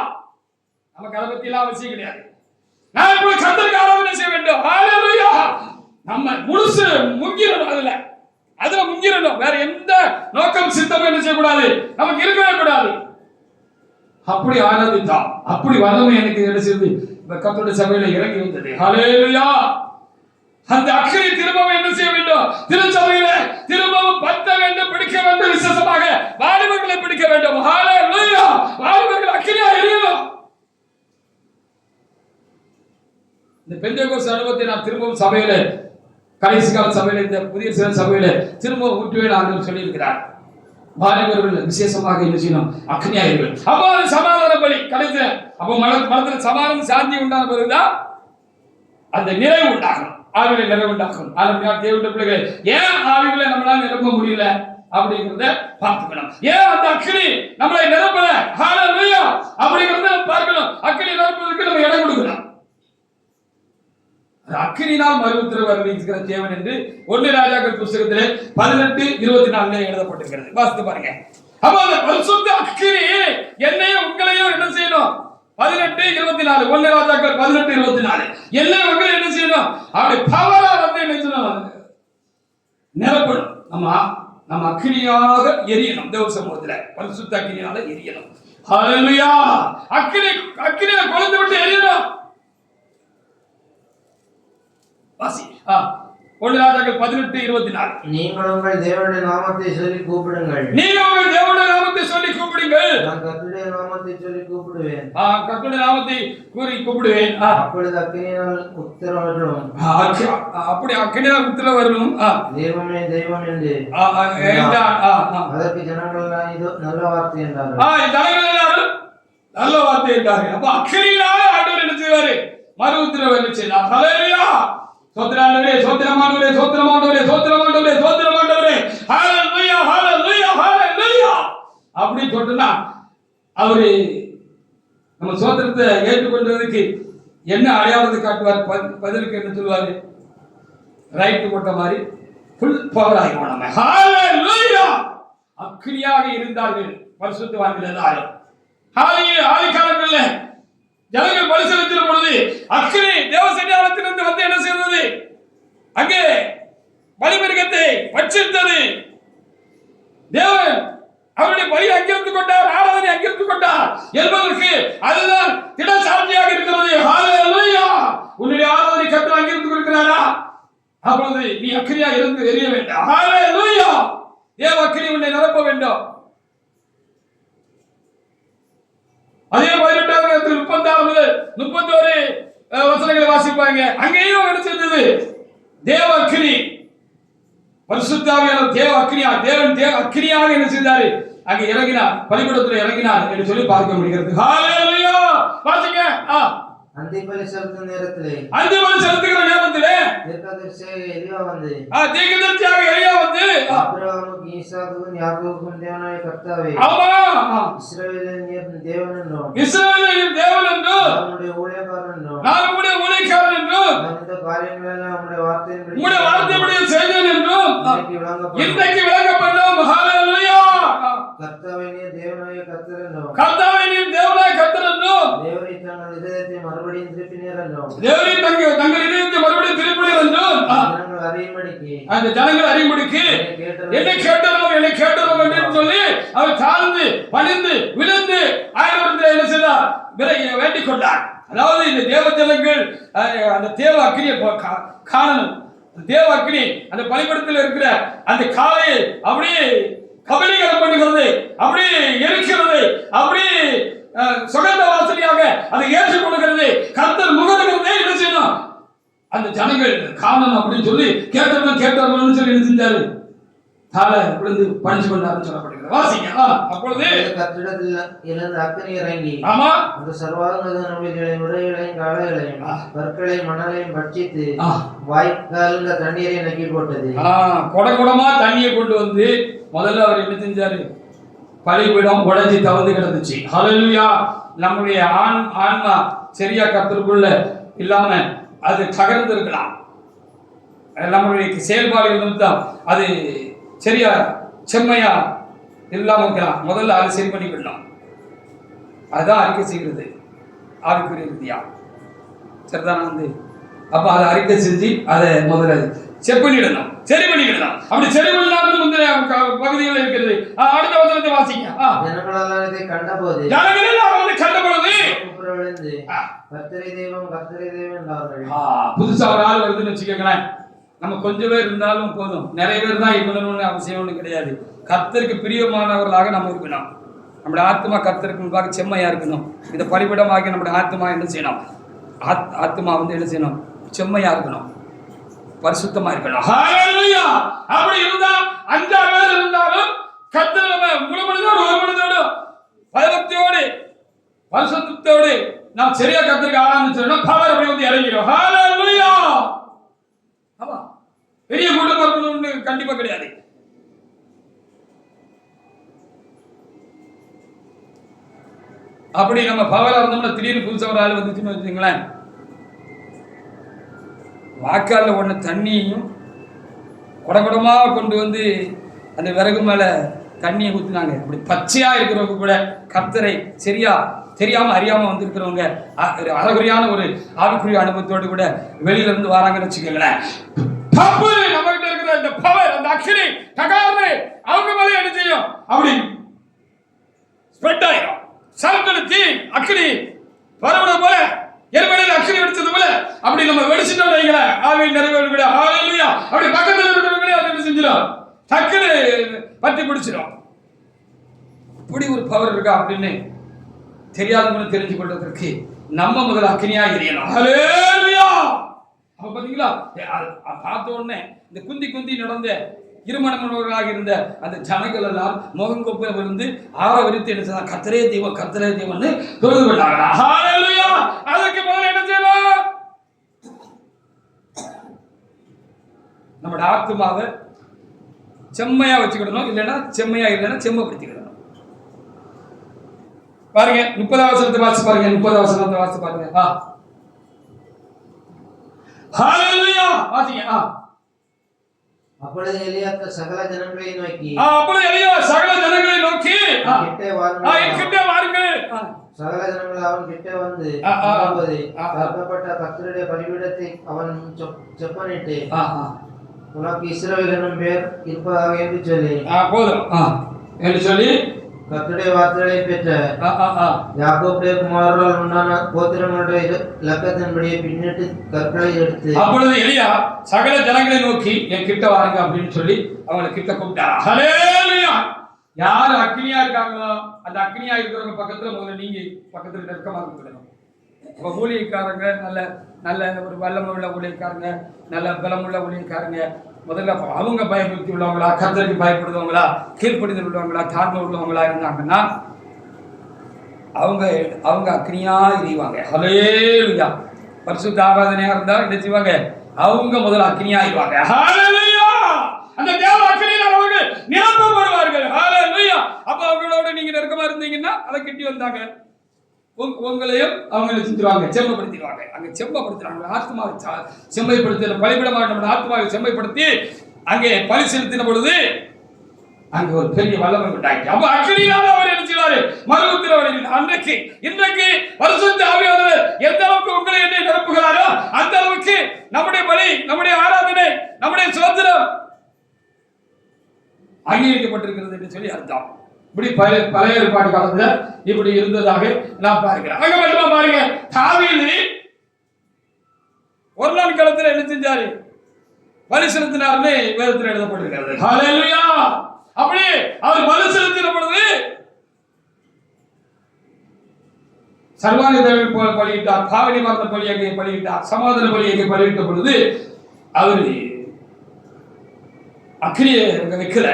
நமக்கு அதை பத்தி எல்லாம் அவசியம் கிடையாது. நான் இப்போ கர்த்தருக்கு ஆராதனை செய்ய வேண்டும். ஹalleluya. நம்ம முழுசு முங்கிரணும், அதுல முங்கிரணும். வேற எந்த நோக்கம் சித்தமும் என்ன செய்யக்கூடாது, நமக்கு இருக்கவே கூடாது. அப்படி ஆராதித்தா அப்படி வல்லமை எனக்கு என்ன செய்து கர்த்தருடைய சபையில இறங்கி வந்தது. ஹalleluya. அந்த அக்கினி திரும்பவும் என்ன செய்ய வேண்டும்? திருச்சபையில திரும்பவும் பற்ற வேண்டும், பிடிக்க வேண்டும். விசேஷமாக வாலிபர்களை பிடிக்க வேண்டும். ஹalleluya. வாலிபர்கள் அக்கினியா எரியணும். இந்த பெந்தேகோஸ்து அனுபவத்தை நான் திரும்பவும் சபையில கடைசி கால சபையில இந்த புதிய சில சபையில திரும்பவும் ஊற்றுவேன் ஆண்டு சொல்லியிருக்கிறார். வாலிபர்கள் விசேஷமாக என்ன செய்யணும்? அக்கினியா இருங்கள். அப்போ சமாதான பலி கடைசி அப்போ மனத்துல சமாதானம் சாந்தி உண்டான பிறகுதான் அந்த நிறைவு உண்டாகும், ஆவிகளை நிறைவுண்டாகும். ஆனால் தேவனுடைய பிள்ளைகளை ஏன் ஆவிகளை நம்மளால நிரப்ப முடியல அப்படிங்கிறத பார்த்துக்கணும். ஏன் அந்த அக்கினி நம்மளை நிரப்பல? ஹalleluya. அப்படிங்கிறத பார்க்கணும். அக்கினி நிரப்புவதற்கு நம்ம இடம் கொடுக்கணும். அக்கினினால் மறுஉத்தரவு அறிவிக்கிற தேவன் என்று 1 ராஜாக்கள் புத்தகத்திலே 18:24 எழுதப்பட்டிருக்கிறது. வாசித்து பாருங்க. அப்ப அந்த பரிசுத்த அக்கினி என்னையும் உங்களையும் என்ன செய்யணும்? 18:24 1 ராஜாக்கள் 18:24 எல்லா மக்களும் என்ன செய்யணும்? அப்படி பவரா வந்து என்ன செய்யணும்? நிரப்பணும். நம்ம அக்கினியாக எரியணும். தேவ சமூகத்துல பரிசுத்த அக்கினியால எரியணும். ஹalleluya. அக்கினியை கொளுத்து விட்டு எரியணும். வாசி 1 ராஜாக்கள் 18:24 நீங்கள் உங்கள் தேவனுடைய நாமத்தை சொல்லி கூப்பிடுங்கள். நீங்கள் உங்கள் தேவனுடைய நாமத்தை சொல்லி கூப்பிடுங்கள். நான் கர்த்தருடைய நாமத்தை சொல்லி கூப்பிடுவேன். கர்த்தருடைய நாமத்தை கூறி கூப்பிடுவேன். அப்பொழுது அக்கினியால் உத்தரவு வரும். அப்படி அக்கினியால் உத்தரவு வரும். தெய்வமே தெய்வம் என்று அதற்கு ஜனங்கள் இது நல்ல வார்த்தை என்றார்கள். ஜனங்கள் எல்லாரும் நல்ல வார்த்தை என்றார்கள். அப்ப அக்கினியால ஆண்டவர் என்ன செய்வாரு? மறு உத்தரவு என்ன செய்யலாம்? ஹalleluya. சோத்திரமாண்டவரே சோத்திரமாண்டவரே சோத்திரமாண்டவரே சோத்திரமாண்டவரே சோத்திரமாண்டவரே ஹalleluya ஹalleluya ஹalleluya அப்படி சொன்னா அவரு நம்ம சோத்திரத்தை ஏற்றுக்கொண்டதுக்கு என்ன அடையாளத்தை காட்டுவார்? பதிலுக்கு என்ன சொல்லுவாரு? ரைட் போட்ட மாதிரி ஃபுல் பவர் ஆகிடுவோம் நம்ம. ஹalleluya. அக்கினியாக இருந்தார்கள் பரிசுத்தவான்கள் எல்லாரும். ஆதிகாலங்கள்ல ஜனங்கள் பலி செலுத்தின பொழுது அக்கினி தேவசன்னியாலத்திலிருந்து வந்து என்ன செய்தது? அங்கே பலிமிருகத்தை பட்சித்தது. தேவன் அவருடைய பலி அங்கிருந்து கொண்டார், ஆராதனை அங்கிருந்து கொண்டார் என்பதற்கு அதுதான் திடசாட்சியாக இருக்கிறது. ஹalleluya. உன்னுடைய ஆராதனை கர்த்தர் அங்கிருந்து கொடுக்கிறாரா? அப்பொழுது நீ அக்கினியா இருந்து எரிய வேண்டும். ஹalleluya. தேவ அக்கினி உன்னை நிரப்ப வேண்டும். அதே 18 முதல் 31 வசனங்களை வாசிப்பாங்க. அங்கேயும் என்ன செய்தது? தேவ அக்கினி பரிசுத்த ஆவியானவர் தேவ அக்கினியா தேவ அக்கினியாக என்ன செய்தாரு? அங்கே இறங்கினார், பலிபீடத்தில் இறங்கினார் என்று சொல்லி பார்க்க முடிகிறது. ஹalleluya. வாசிங்க. அந்திபலி செலுத்துகிற நேரத்திலே தீர்க்கதரிசியாக எலியா வந்து ஆபிரகாமுக்கும் ஈசாக்குக்கும் யாக்கோபுக்கும் தேவனாய கர்த்தாவே இஸ்ரவேலின் தேவன் என்றும் நான் உம்முடைய ஊழியக்காரன் என்றும் இந்த காரியங்களெல்லாம் உம்முடைய வார்த்தையின்படி செய்தேன் என்றும் இன்றைக்கு விளங்கப்படும். ஹalleluya. கர்த்தாவின் தேவனாய கர்த்தர் என்றும் கர்த்தாவின் தேவனாய கர்த்தர் என்றும் தேவரை தங்கள் இதயத்தை மறுபடியும் திருப்பினர் என்றும் தேவரை தங்கள் இதயத்தை மறுபடியும் திருப்பினர் என்றும் ஜனங்கள் அறியும்படிக்கு அந்த ஜனங்கள் அறியும்படிக்கு என்னை கேட்டவர்கள் என்று சொல்லி அவர் தாழ்ந்து பணிந்து விழுந்து ஆண்டவரிடத்தில் என்ன செய்தார்? வேண்டிக் கொண்டார். அதாவது இந்த தேவ ஜனங்கள் அந்த தேவ அக்கினியை காணணும். தேவ அக்கினி அந்த பலிபீடத்தில் இருக்கிற அந்த காளையை அப்படியே கபலீகரம் பண்ணுகிறது, அப்படியே எரிக்கிறது, அப்படியே சுகந்த வாசனையாக அதை ஏற்றுக் கொடுக்கிறது. கர்த்தர் முகருகிறதே என்ன செய்யணும்? அந்த ஜனங்கள் காணணும் அப்படின்னு சொல்லி கேட்டவர்கள் சொல்லி என்ன செஞ்சாரு? தாள விழுந்து பணிஞ்சு கொண்டாருன்னு சொல்லப்படுகிறது. வாசிங்க. அப்பொழுது கர்த்தரிடத்தில் இருந்து அக்கினி இறங்கி ஆமா அந்த சர்வாங்கதனங்களையும் உடைகளையும் காளைகளையும் கற்களையும் மணலையும் பட்சித்து வாய்க்காலுங்க தண்ணீரை நக்கி போட்டது. குடமா தண்ணியை கொண்டு வந்து முதல்ல அவர் என்ன செஞ்சாரு? பலிபீடம் உடைஞ்சி தவந்து கிடந்துச்சு. ஹல்லேலூயா. நம்முடைய ஆன்மா சரியா கர்த்தருக்குள்ள இல்லாம அது தகர்ந்து இருக்கலாம். நம்முடைய செயல்பாடுகள் நிமித்தம் அது சரியா செம்மையா இல்லாம இருக்கலாம். முதல்ல அதை சரி பண்ணிக்கணும். அதுதான் அறிக்கை செய்கிறது ஆவிக்குரிய ரீதியா. சரிதானா? அப்ப அதை அறிக்கை செஞ்சு அதை முதல்ல செக் பண்ணிடணும், சரி பண்ணிடணும். அப்படி சரி பண்ணாமல் முந்தைய பகுதிகள் இருக்கிறது. அடுத்த வசனத்தை வாசிங்க. ஜனங்களெல்லாம் இதை கண்டபோது கர்த்தரே தெய்வம் கர்த்தரே தெய்வம் என்றார்கள். புதுசா ஒரு ஆள் வருதுன்னு வச்சுக்கோங்களேன். நம்ம கொஞ்சம் பேர் இருந்தாலும் போதும், நிறைய பேர் தான் இருக்கணும்னு அவசியம் ஒன்றும் கிடையாது. கர்த்தருக்கு பிரியமானவர்களாக நம்ம இருக்கணும். நம்முடைய ஆத்மா கர்த்தருக்கு முன்பாக செம்மையா இருக்கணும். இதை பலிபீடமாகி நம்முடைய ஆத்மா என்ன செய்யணும்? ஆத்மா என்ன செய்யணும்? செம்மையா இருக்கணும், பரிசுத்தமா இருக்கணும். ஹல்லேலூயா. அப்படி இருந்தா 5 பேர் இருந்தாலும் கர்த்தர் நம்ம முழுமனதோடு ஒரு மனதோடு பயபக்தியோடு பரிசுத்தத்தோடு நாம் சரியா கர்த்தருக்கு ஆராதனை செய்யணும். பவர் அப்படி வந்து இறங்கிடும். ஹல்லேலூயா. ஆமா, பெரிய கூட்டம் இருக்கணும்னு கண்டிப்பா கிடையாது. அப்படி நம்ம பவரா இருந்தோம்னா திடீர்னு புதுசா ஒரு ஆள் வந்துச்சுன்னு வச்சுங்களேன், வாக்கால ஒன்று தண்ணியையும் குடகுடமாக கொண்டு வந்து அந்த விறகு மேல தண்ணியை ஊற்றினாங்க. அப்படி பச்சையா இருக்கிறவங்க கூட கர்த்தரை சரியா தெரியாம அறியாம வந்திருக்கிறவங்க அறகுறையான ஒரு ஆவிக்குரிய அனுபவத்தோடு கூட வெளியில இருந்து வராங்கன்னு வச்சுக்கோங்களேன். நம்ம கிட்ட இருக்கிற அந்த பவர், அந்த அக்கினி டகார்னு அவங்க மேலே என்ன செய்யும்? அப்படி ஸ்ப்ரெட் ஆயிடும். சல்கடுத்தி அக்கினி வரவன போல எருமையில அக்கினி வெடிச்சது போல அப்படி நம்ம வெடிச்சிட்டோம் வைங்கள ஆவியில் நிறைவேறுகிற. ஹல்லேலூயா. அப்படி பக்கத்துல இருக்கிறவங்களே அதை என்ன செஞ்சிடும்? டக்குன்னு பற்றி பிடிச்சிடும். இப்படி ஒரு பவர் இருக்கா அப்படின்னு தெரியாதவங்களும் தெரிஞ்சு கொள்வதற்கு நம்ம முதல்ல அக்கினியா எரியணும். ஹல்லேலூயா. அப்ப பாத்தீங்களா, பார்த்த உடனே இந்த குந்தி நடந்த இருமணமனவர்களாக இருந்த அந்த ஜனங்கள் எல்லாம் முகங்கொப்ப விழுந்து விரித்து என்ன செய்யலாம்? கர்த்தரே தெய்வம்னு தொழுது கொண்டாங்க. ஹல்லேலூயா. அதுக்கு முதல்ல என்ன செய்யலாம்? நம்முடைய ஆத்மாவை செம்மையா வச்சுக்கிடணும். இல்லைன்னா செம்மையா இல்லைன்னா செம்மப்படுத்திக்கிடணும். பாருங்க 30வது வசனத்தை வாசி பாருங்க. 30வது வசனத்தை வாசி பாருங்க. ஹல்லேலூயா. வாசிங்க. அப்பொழுது எலியா சகல ஜனங்களை நோக்கி கிட்டே வாருங்கள். சகல ஜனங்கள் அவன் கிட்ட வந்து கற்பப்பட்ட கர்த்தருடைய பலிபீடத்தை அவன் செப்பனிட்டு உனக்கு இஸ்ரவேல் என்னும் பேர் இருப்பதாக என்று சொல்லி என்று சொல்லி கர்த்தருடைய வார்த்தைகளை பெற்ற யாக்கோபுடைய குமாரர்கள் உண்டான கோத்திரங்களுடைய இலக்கத்தின்படியே பின்னிட்டு கற்களை எடுத்து அப்பொழுது எலியா சகல ஜனங்களை நோக்கி என் கிட்ட வாருங்க அப்படின்னு சொல்லி அவங்களை கிட்ட கூப்பிட்டாரா. ஹல்லேலூயா. யார் அக்னியா இருக்காங்களோ அந்த அக்னியா இருக்கிறவங்க பக்கத்துல முதல்ல நீங்க பக்கத்துல நெருக்கமா இருக்கணும். இப்ப ஊழியக்காரங்க நல்ல நல்ல ஒரு வல்லமுள்ள ஊழியக்காரங்க, நல்ல பலமுள்ள ஊழியக்காரங்க முதல்ல அவங்க பயபக்தி உள்ளவங்களா, கர்த்தருக்கு பயப்படுறவங்களா, கீழ்ப்படிதல் உள்ளவங்களா, தாழ்மை உள்ளவங்களா இருந்தாங்கன்னா அவங்க அக்னியா எரிவாங்க. ஹல்லேலூயா. பரிசுத்த ஆராதனையா இருந்தா என்ன செய்வாங்க? அவங்க முதல்ல அக்னியா ஆயிடுவாங்க. ஹல்லேலூயா. அந்த தேவ அக்னியால் அவங்க நிரப்பப்படுவார்கள். ஹல்லேலூயா. அப்ப அவங்களோட நீங்க நெருக்கமா இருந்தீங்கன்னா அதை கிட்டி வந்தாங்க உங்களையும் அவங்க செஞ்சுருவாங்க, செம்மப்படுத்திடுவாங்க. அங்க செம்மப்படுத்துறாங்க. ஆத்மாவை செம்மைப்படுத்தி பலிபீடமாக நம்ம ஆத்மாவை செம்மைப்படுத்தி அங்கே பலி செலுத்தின பொழுது அங்க ஒரு பெரிய வல்லமை உண்டாயிட்டு அப்ப அக்கினியால அவர் என்ன செய்வாரு மறுபடியும் அன்றைக்கு இன்றைக்கு பரிசுத்த ஆவியானவர் எந்த அளவுக்கு உங்களை என்னை நிரப்புகிறாரோ அந்த அளவுக்கு நம்முடைய பலி நம்முடைய ஆராதனை நம்முடைய சுதந்திரம் அங்கீகரிக்கப்பட்டிருக்கிறது என்று சொல்லி அர்த்தம். இப்படி பழைய ஏற்பாடு காலத்துல இப்படி இருந்ததாக நான் பார்க்கிறேன். அங்க மட்டும் பாருங்க, தாவீது ஒரு நாள் காலத்துல என்ன செஞ்சாரு பலி செலுத்தினார்னு வேதத்தில் எழுதப்பட்டிருக்கிறது. ஹல்லேலூயா. அப்படி அவர் பலி செலுத்தின பொழுது சர்வாங்க தேவனை பலியிட்டார், பாவனி மரண பலியை பலியிட்டார், சமாதான பலியை பலியிட்ட பொழுது அவர் அக்னியை வைக்கல.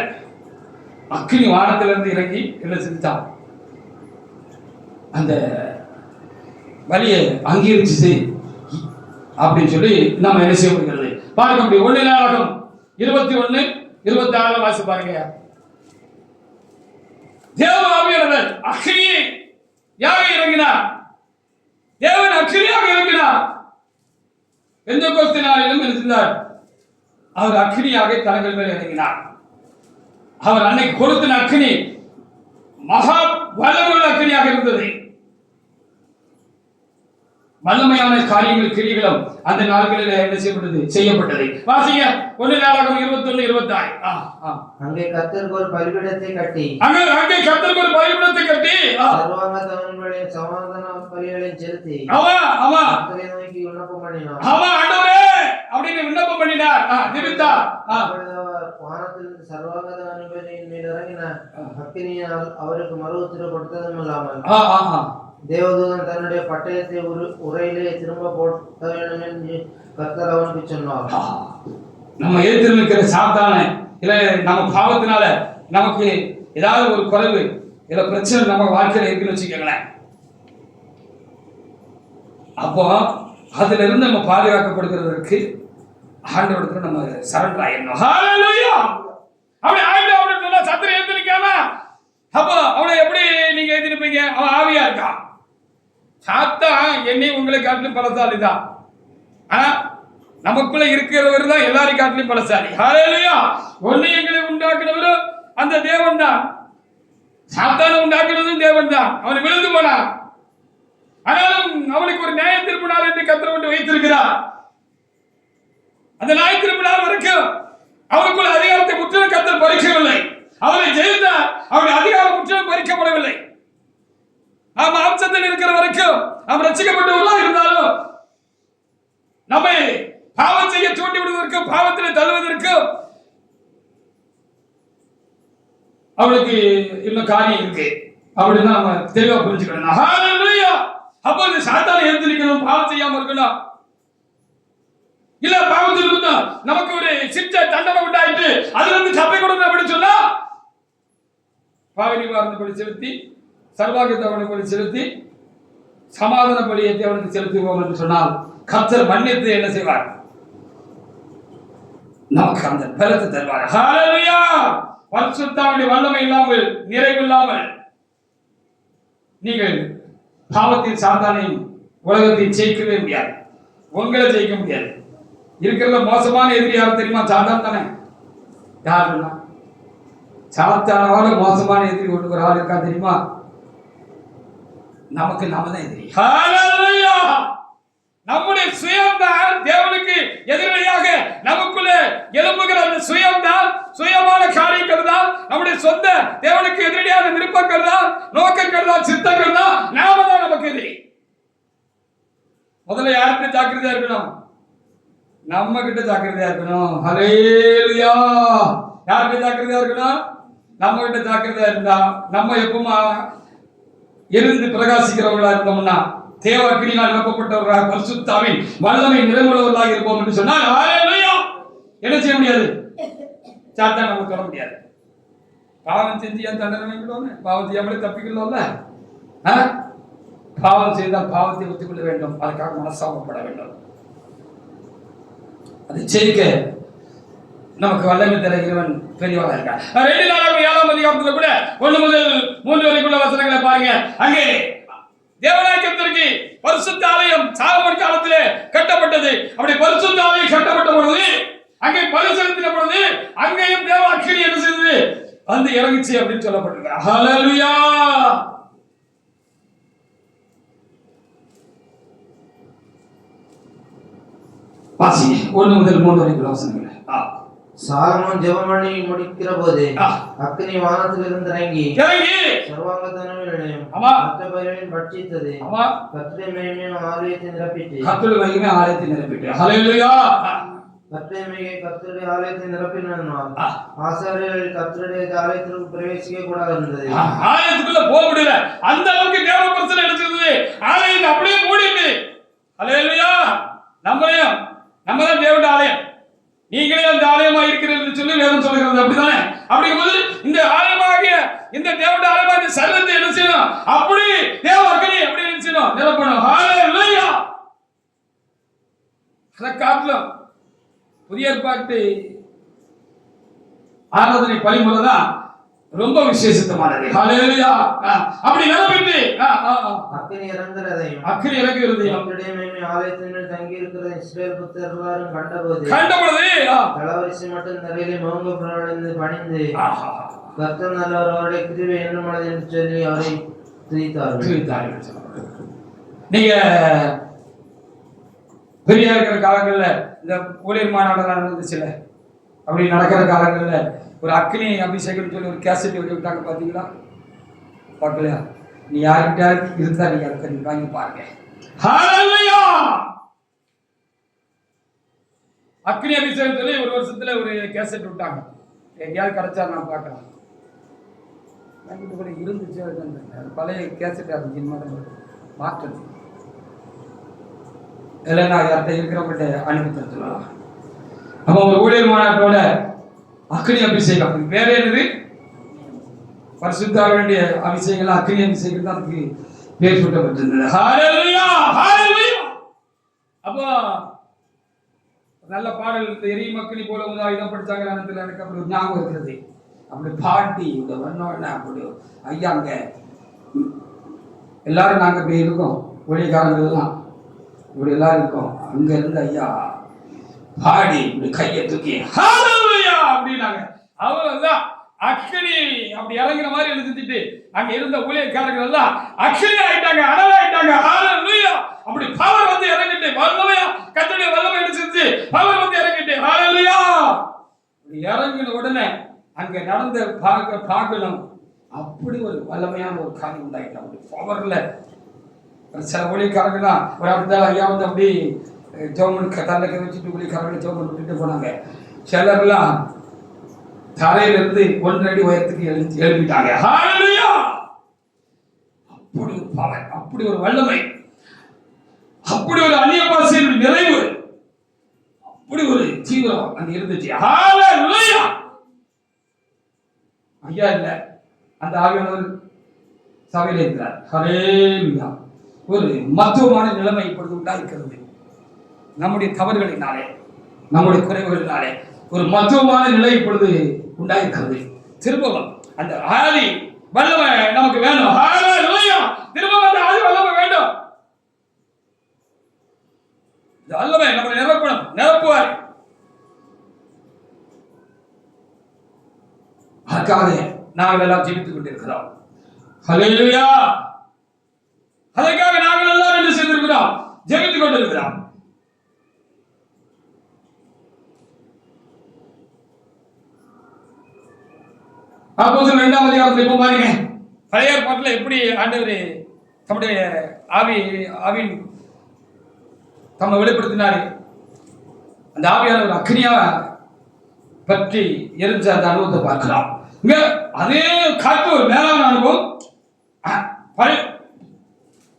அக்னி வானத்திலிருந்து இறங்கி என்ன செஞ்சான், அந்த வலியை அங்கீகரிச்சு அப்படின்னு சொல்லி நம்ம என்ன செய்ய முடிகிறது பார்க்க முடியும். 1 நாளாகமம் 21:26 வாசி பாருங்க. தேவ ஆவியானவர் அக்னியை யாக இறங்கினார். தேவன் அக்னியாக இறங்கினார். பெந்தெகோஸ்தே நாளிலும் என்ன செய்தார், அவர் அக்னியாக தலங்கள் மேல் இறங்கினார். அவர் அன்னைக்கு கொடுத்த அக்னி மகா வல்லமையுள்ள அக்னியாக இருந்தது. வல்லமையான காரியங்கள் கிரிகளும் அந்த நாட்களில் என்ன செய்யப்பட்டது வாசிங்க. 1 நாளாகமம் 21:26. அங்கே கர்த்தருக்கு ஒரு பலிபீடத்தை கட்டி சர்வாங்க தகனங்களையும் சமாதான பலிகளையும் செலுத்தி கர்த்தரை நோக்கி விண்ணப்பம் பண்ணினார். அப்படின்னு விண்ணப்பம் பண்ணினார். வானத்திலிருந்து சர்வாங்க தகனங்களின் மேல் இறங்கின அக்கினியால் அவருக்கு மறு உத்தரவு கொடுத்ததும் இல்லாமல் தேவதூதன் தன்னுடைய பட்டயத்தை உரையிலே திரும்ப போட்ட வேண்டும் என்று கர்த்தர் அவனுக்கு சொன்னார். நம்ம எதிர்த்து நிற்கிற சாத்தான இல்ல நம்ம பாவத்தினால நமக்கு ஏதாவது ஒரு குறைவு இல்ல பிரச்சனை நம்ம வாழ்க்கையில இருக்குன்னு வச்சுக்கோங்களேன். அப்போ அதுல இருந்து நம்ம பாதுகாக்கப்படுகிறதுக்கு ஆண்டவருக்கு நம்ம சரண்டர் ஆயிடணும். ஹல்லேலூயா. அப்படி ஆயிட்டோம் அப்படின்னு சொன்னா சத்திரம் எழுந்து நிற்காம அப்போ அவனை எப்படி நீங்க எதிர்ப்பீங்க? அவன் ஆவியா இருக்கான். சாத்தான் என்னை உங்களை காட்டிலும் பலசாலி தான். ஆனா நமக்குள்ள இருக்கிறவர் தான் எல்லாரையும் காட்டிலும் பலசாலி. ஹல்லேலூயா. ஒண்ணு எங்களை உண்டாக்குனவரும் அந்த தேவன் தான், சாத்தானை உண்டாக்குனதும் தேவன் தான். அவன் விழுந்து போனான். ஆனாலும் அவனுக்கு ஒரு நியாய தீர்ப்பு நாள் என்று கர்த்தர் கொண்டு வைத்திருக்கிறார். அந்த நியாய தீர்ப்பு நாள் வரைக்கும் அவனுக்குள்ள அதிகாரத்தை முற்றிலும் கர்த்தர் பறிக்கவில்லை. அவனை ஜெயித்தார். அவனுடைய அதிகாரம் முற்றிலும் பறிக்கப்படவில்லை. அவன் மாம்சத்தில் இருக்கிற வரைக்கும் அவன் ரட்சிக்கப்பட்டவர்களா இருந்தாலும் நம்மை பாவம் செய்ய தூண்டி விடுவதற்கும் பாவத்தில் தள்ளுவதற்கும் அவனுக்கு இன்னும் காரியம் இருக்கு அப்படின்னு நம்ம தெளிவா புரிஞ்சுக்கணும். ஹல்லேலூயா. அப்போ இந்த சாத்தானை எழுந்து நிற்கணும், பாவம் செய்யாம இருக்கணும். இல்ல பாவத்தில் இருந்தா நமக்கு ஒரு சிற்ற தண்டனை உண்டாயிட்டு அதுல இருந்து சபை கொடுங்க அப்படின்னு சொன்னா பாவ நிவாரண பலி செலுத்தி சர்வாங்க தவணை பலி செலுத்தி சமாதான பலியை தேவனுக்கு செலுத்துவோம் என்று சொன்னால் கர்த்தர் மன்னித்து என்ன செய்வார், நமக்கு அந்த பலத்தை தருவார். ஹல்லேலூயா. பரிசுத்தாவின் வல்லமை இல்லாமல் நிறைவில்லாமல் நீங்கள் பாவத்தின் சாத்தானையும் உலகத்தையும் ஜெயிக்கவே முடியாது. உங்களை ஜெயிக்க முடியாது. இருக்கிறத மோசமான எதிரி யார் தெரியுமா? சாத்தான் தானே. யாருன்னா சாத்தானோட மோசமான எதிரி ஒரு ஆள் இருக்கா தெரியுமா? நமக்கு நாம தான் எதிரி. ஹல்லேலூயா. நம்முடைய சுயம்தான் தேவனுக்கு எதிரியாக நமக்குள்ள எழும்புகிற அந்த சுயம்தான், சுயமான காரியங்கள் தான், நம்முடைய சொந்த தேவனுக்கு எதிரியான விருப்பங்கள் தான், நோக்கங்கள் தான், சித்தங்கள் தான், நாம தான் நமக்கு எதிரி. முதல்ல யாருக்கு ஜாக்கிரதையா இருக்கணும்? நம்ம கிட்ட ஜாக்கிரதையா இருக்கணும். ஹல்லேலூயா. யாருக்கு ஜாக்கிரதையா இருக்கணும்? நம்ம கிட்ட ஜாக்கிரதையா இருந்தா நம்ம எப்பவுமா எரிந்து பிரகாசிக்கிறவர்களா இருந்தோம்னா தேவ அக்கினியால் நிரப்பப்பட்டவர்களாக பரிசுத்தாவின் வல்லமை நிறைவுள்ளவர்களாக இருப்போம் என்று சொன்னால் ஹல்லேலூயா. என்ன செய்ய முடியாது? சாத்தான் நம்ம தொட முடியாது. பாவம் செஞ்சு ஏன் தண்டனை வாங்கிடுவோம்? பாவம் செய்யாமலே தப்பிக்கலாம்ல. பாவம் செய்தால் பாவத்தை ஒத்துக்கொள்ள வேண்டும். அதுக்காக மனசாபப்பட வேண்டும். அதை ஜெயிக்க நமக்கு வல்லமை தர இறைவன் பெரியவராக இருக்கார். 2 நாளாகமம் 7ஆம் அதிகாரத்தில் கூட 1 முதல் 3 வரைக்குள்ள வசனங்களை பாருங்க. அங்கே தேவனாகிய கர்த்தருக்கு பரிசுத்த ஆலயம் சாலமோன் காலத்திலே கட்டப்பட்டது. அப்படி பரிசுத்த ஆலயம் கட்டப்பட்ட பொழுது அங்கே பலி செலுத்தின பொழுது அங்கேயும் தேவ அக்கினி என்ன செய்தது? வந்து இறங்குச்சு அப்படின்னு சொல்லப்பட்டிருக்கிறார். ஹல்லேலூயா. வாசிங்க 1 முதல் 3 வரைக்கும் வசனங்கள். சாலமோன் ஜெபம் பண்ணி முடிக்கிற போது அக்கினி வானத்திலிருந்து இறங்கி சர்வாங்க தன்மையிலும் மற்ற பயிரையும் பட்சித்தது. கர்த்தருடைய மகிமையும் ஆலயத்தை நிரப்பிட்டு ஹல்லேலூயா. கர்த்தருடைய ஆலயத்தை நிரப்பினால் ஆசாரியர்கள் கர்த்தருடைய ஆலயத்திற்கு பிரவேசிக்க கூடாது இருந்தது. ஆலயத்துக்குள்ள போக முடியல, அந்த அளவுக்கு தேவ பிரச்சனை எடுத்துருந்தது. ஆலயத்தை அப்படியே மூடிட்டு. ஹல்லேலூயா. நம்ம தான் தேவனுடைய ஆலயம், நீங்களே அந்த ஆலயமா இருக்கிறீர்கள் சொல்லி வேதம் சொல்லுகிறது. அப்படிதானே? அப்படிங்கும்போது இந்த ஆலயமாகிய இந்த தேவனுடைய ஆலயமாகிய சரீரத்தை என்ன செய்யணும்? அப்படி தேவ அக்கினி அப்படி என்ன செய்யணும்? நிரப்பணும். ஹல்லேலூயா. அத காட்டிலும் புதிய ஏற்பாட்டு ஆராதனை பரிமுறை தான் ரொம்ப விசேஷமானது. ஹல்லேலூயா. அப்படி நிரப்பிட்டு அக்கினி இறங்குறதையும் கர்த்தருடைய மகிமை ஆலயத்தினுள் தங்கி இருக்கிறதை இஸ்ரவேல் புத்திரர் எல்லாரும் கண்டபோது தலவரிசை மட்டும் தரையிலே முகங்குப்புறவிழுந்து பணிந்து கர்த்தர் நல்லவர், அவருடைய கிருபை என்றுமுள்ளது என்று சொல்லி அவரை துதித்தார்கள். நீங்க பெரிய இருக்கிற காலங்கள்ல இந்த ஊழியர் மாநாடு நடந்துச்சுல, அப்படி நடக்கிற காலங்கள்ல ஒரு அக்னி அபிஷேகம் சொல்லி ஒரு கேசட் வெளியே விட்டாங்க. பாத்தீங்களா? பார்க்கலையா? நீ யார்கிட்ட இருந்தா நீங்க அக்னி வாங்கி பாருங்க. ஹல்லேலூயா. அக்னி அபிஷேகம் சொல்லி ஒரு வருஷத்துல ஒரு கேசட் விட்டாங்க. எங்கேயாவது கிடைச்சா நான் பார்க்கலாம். கூட இருந்துச்சு, பழைய கேசட் இருந்துச்சு, மாற்றது இல்லை. நான் யார்கிட்ட இருக்கிறவங்கள்ட்ட அனுப்பி தரலாம். நம்ம ஒரு ஊழியர் மாநாட்டோட அக்னி அபிஷேகம் வேற என்னது? பரிசுத்த வேண்டிய அபிஷேகம் அக்னி அபிஷேகம் தான் அதுக்கு பேர் சூட்டப்பட்டிருந்தது. ஹல்லேலூயா. ஹல்லேலூயா. அப்போ நல்ல பாடல் எரியும் அக்னி போல இடம் படிச்சாங்க. எனக்கு அப்படி ஒரு ஞாபகம் இருக்கிறது. அப்படி பாட்டி இந்த வண்ண அப்படி ஐயா அங்க எல்லாரும் நாங்க இப்படி இருக்கோம், ஊழியக்காரங்கள் எல்லாம் இப்படி எல்லாரும் இருக்கோம். அங்க இருந்து ஐயா பாடி இப்படி கையை தூக்கி ஹல்லேலூயா அப்படினாங்க. அவ்வளவுதான் அக்னி அப்படி இறங்குற மாதிரி எழுதிட்டு அங்க இருந்த ஊழியக்காரர்கள் எல்லாம் அக்னி ஆயிட்டாங்க, அனல் ஆயிட்டாங்க. ஹல்லேலூயா. அப்படி பவர் வந்து இறங்கிட்டு வல்லமையா கர்த்தருடைய வல்லமை எடுத்துச்சு. பவர் வந்து இறங்கிட்டு ஹல்லேலூயா. இறங்கின உடனே அங்க நடந்த பாகலம் அப்படி ஒரு வல்லமையான ஒரு காரியம் உண்டாயிட்டு அப்படி பவர்ல சில ஊழியக்காரங்களாம் ஒரு அப்படிதான் ஐயா வந்து அப்படி ஜோமன் தள்ளக்க வச்சுட்டு ஊழியக்காரங்களை ஜோமன் விட்டுட்டு போனாங்க. சிலர்லாம் தரையிலிருந்து 1 அடி உயரத்துக்கு எழுப்பிட்டாங்க. ஹல்லேலூயா. அப்படி ஒரு பவர், அப்படி ஒரு வல்லமை, அப்படி ஒரு அந்நிய பாஷையின் நிறைவு, அப்படி ஒரு ஜீவனம் அங்க இருந்துச்சு. ஹல்லேலூயா. ஐயா இல்ல, அந்த ஆவியானவர் சபையில இருக்கிறார். ஹல்லேலூயா. ஒரு மத்துவமான நிலைமை இப்பொழுது உண்டாயிருக்கிறது. நம்முடைய தவறுகளினாலே, நம்முடைய குறைவுகளினாலே ஒரு மத்துவமான நிலை இப்பொழுது உண்டாயிருக்கிறது. திரும்பவும் அந்த ஆதி வல்லமை நமக்கு வேணும். ஹல்லேலூயா. திரும்பவும் அந்த ஆதி வல்லமை வேண்டும். இந்த வல்லமை நம்மை நிரப்புவார். அதுக்காக நாங்கள் எல்லாம் ஜெபித்துக் கொண்டிருக்கிறோம். ஹல்லேலூயா. அதற்காக நாங்கள் எல்லாம் என்ன செய்திருக்கிறோம்? ஜெபித்துக் கொண்டிருக்கிறோம். அப்போஸ்தலர் 2ஆம் அதிகாரத்தில் இப்ப பாருங்க, பழைய ஏற்பாட்டில் எப்படி ஆண்டவர் தம்முடைய ஆவியின் தம்மை வெளிப்படுத்தினாரு. அந்த ஆவியானவர் அக்னியா பற்றி எரிஞ்ச அந்த அனுபவத்தை பார்க்கலாம். இங்க அதே காட்டு ஒரு மேலான அனுபவம்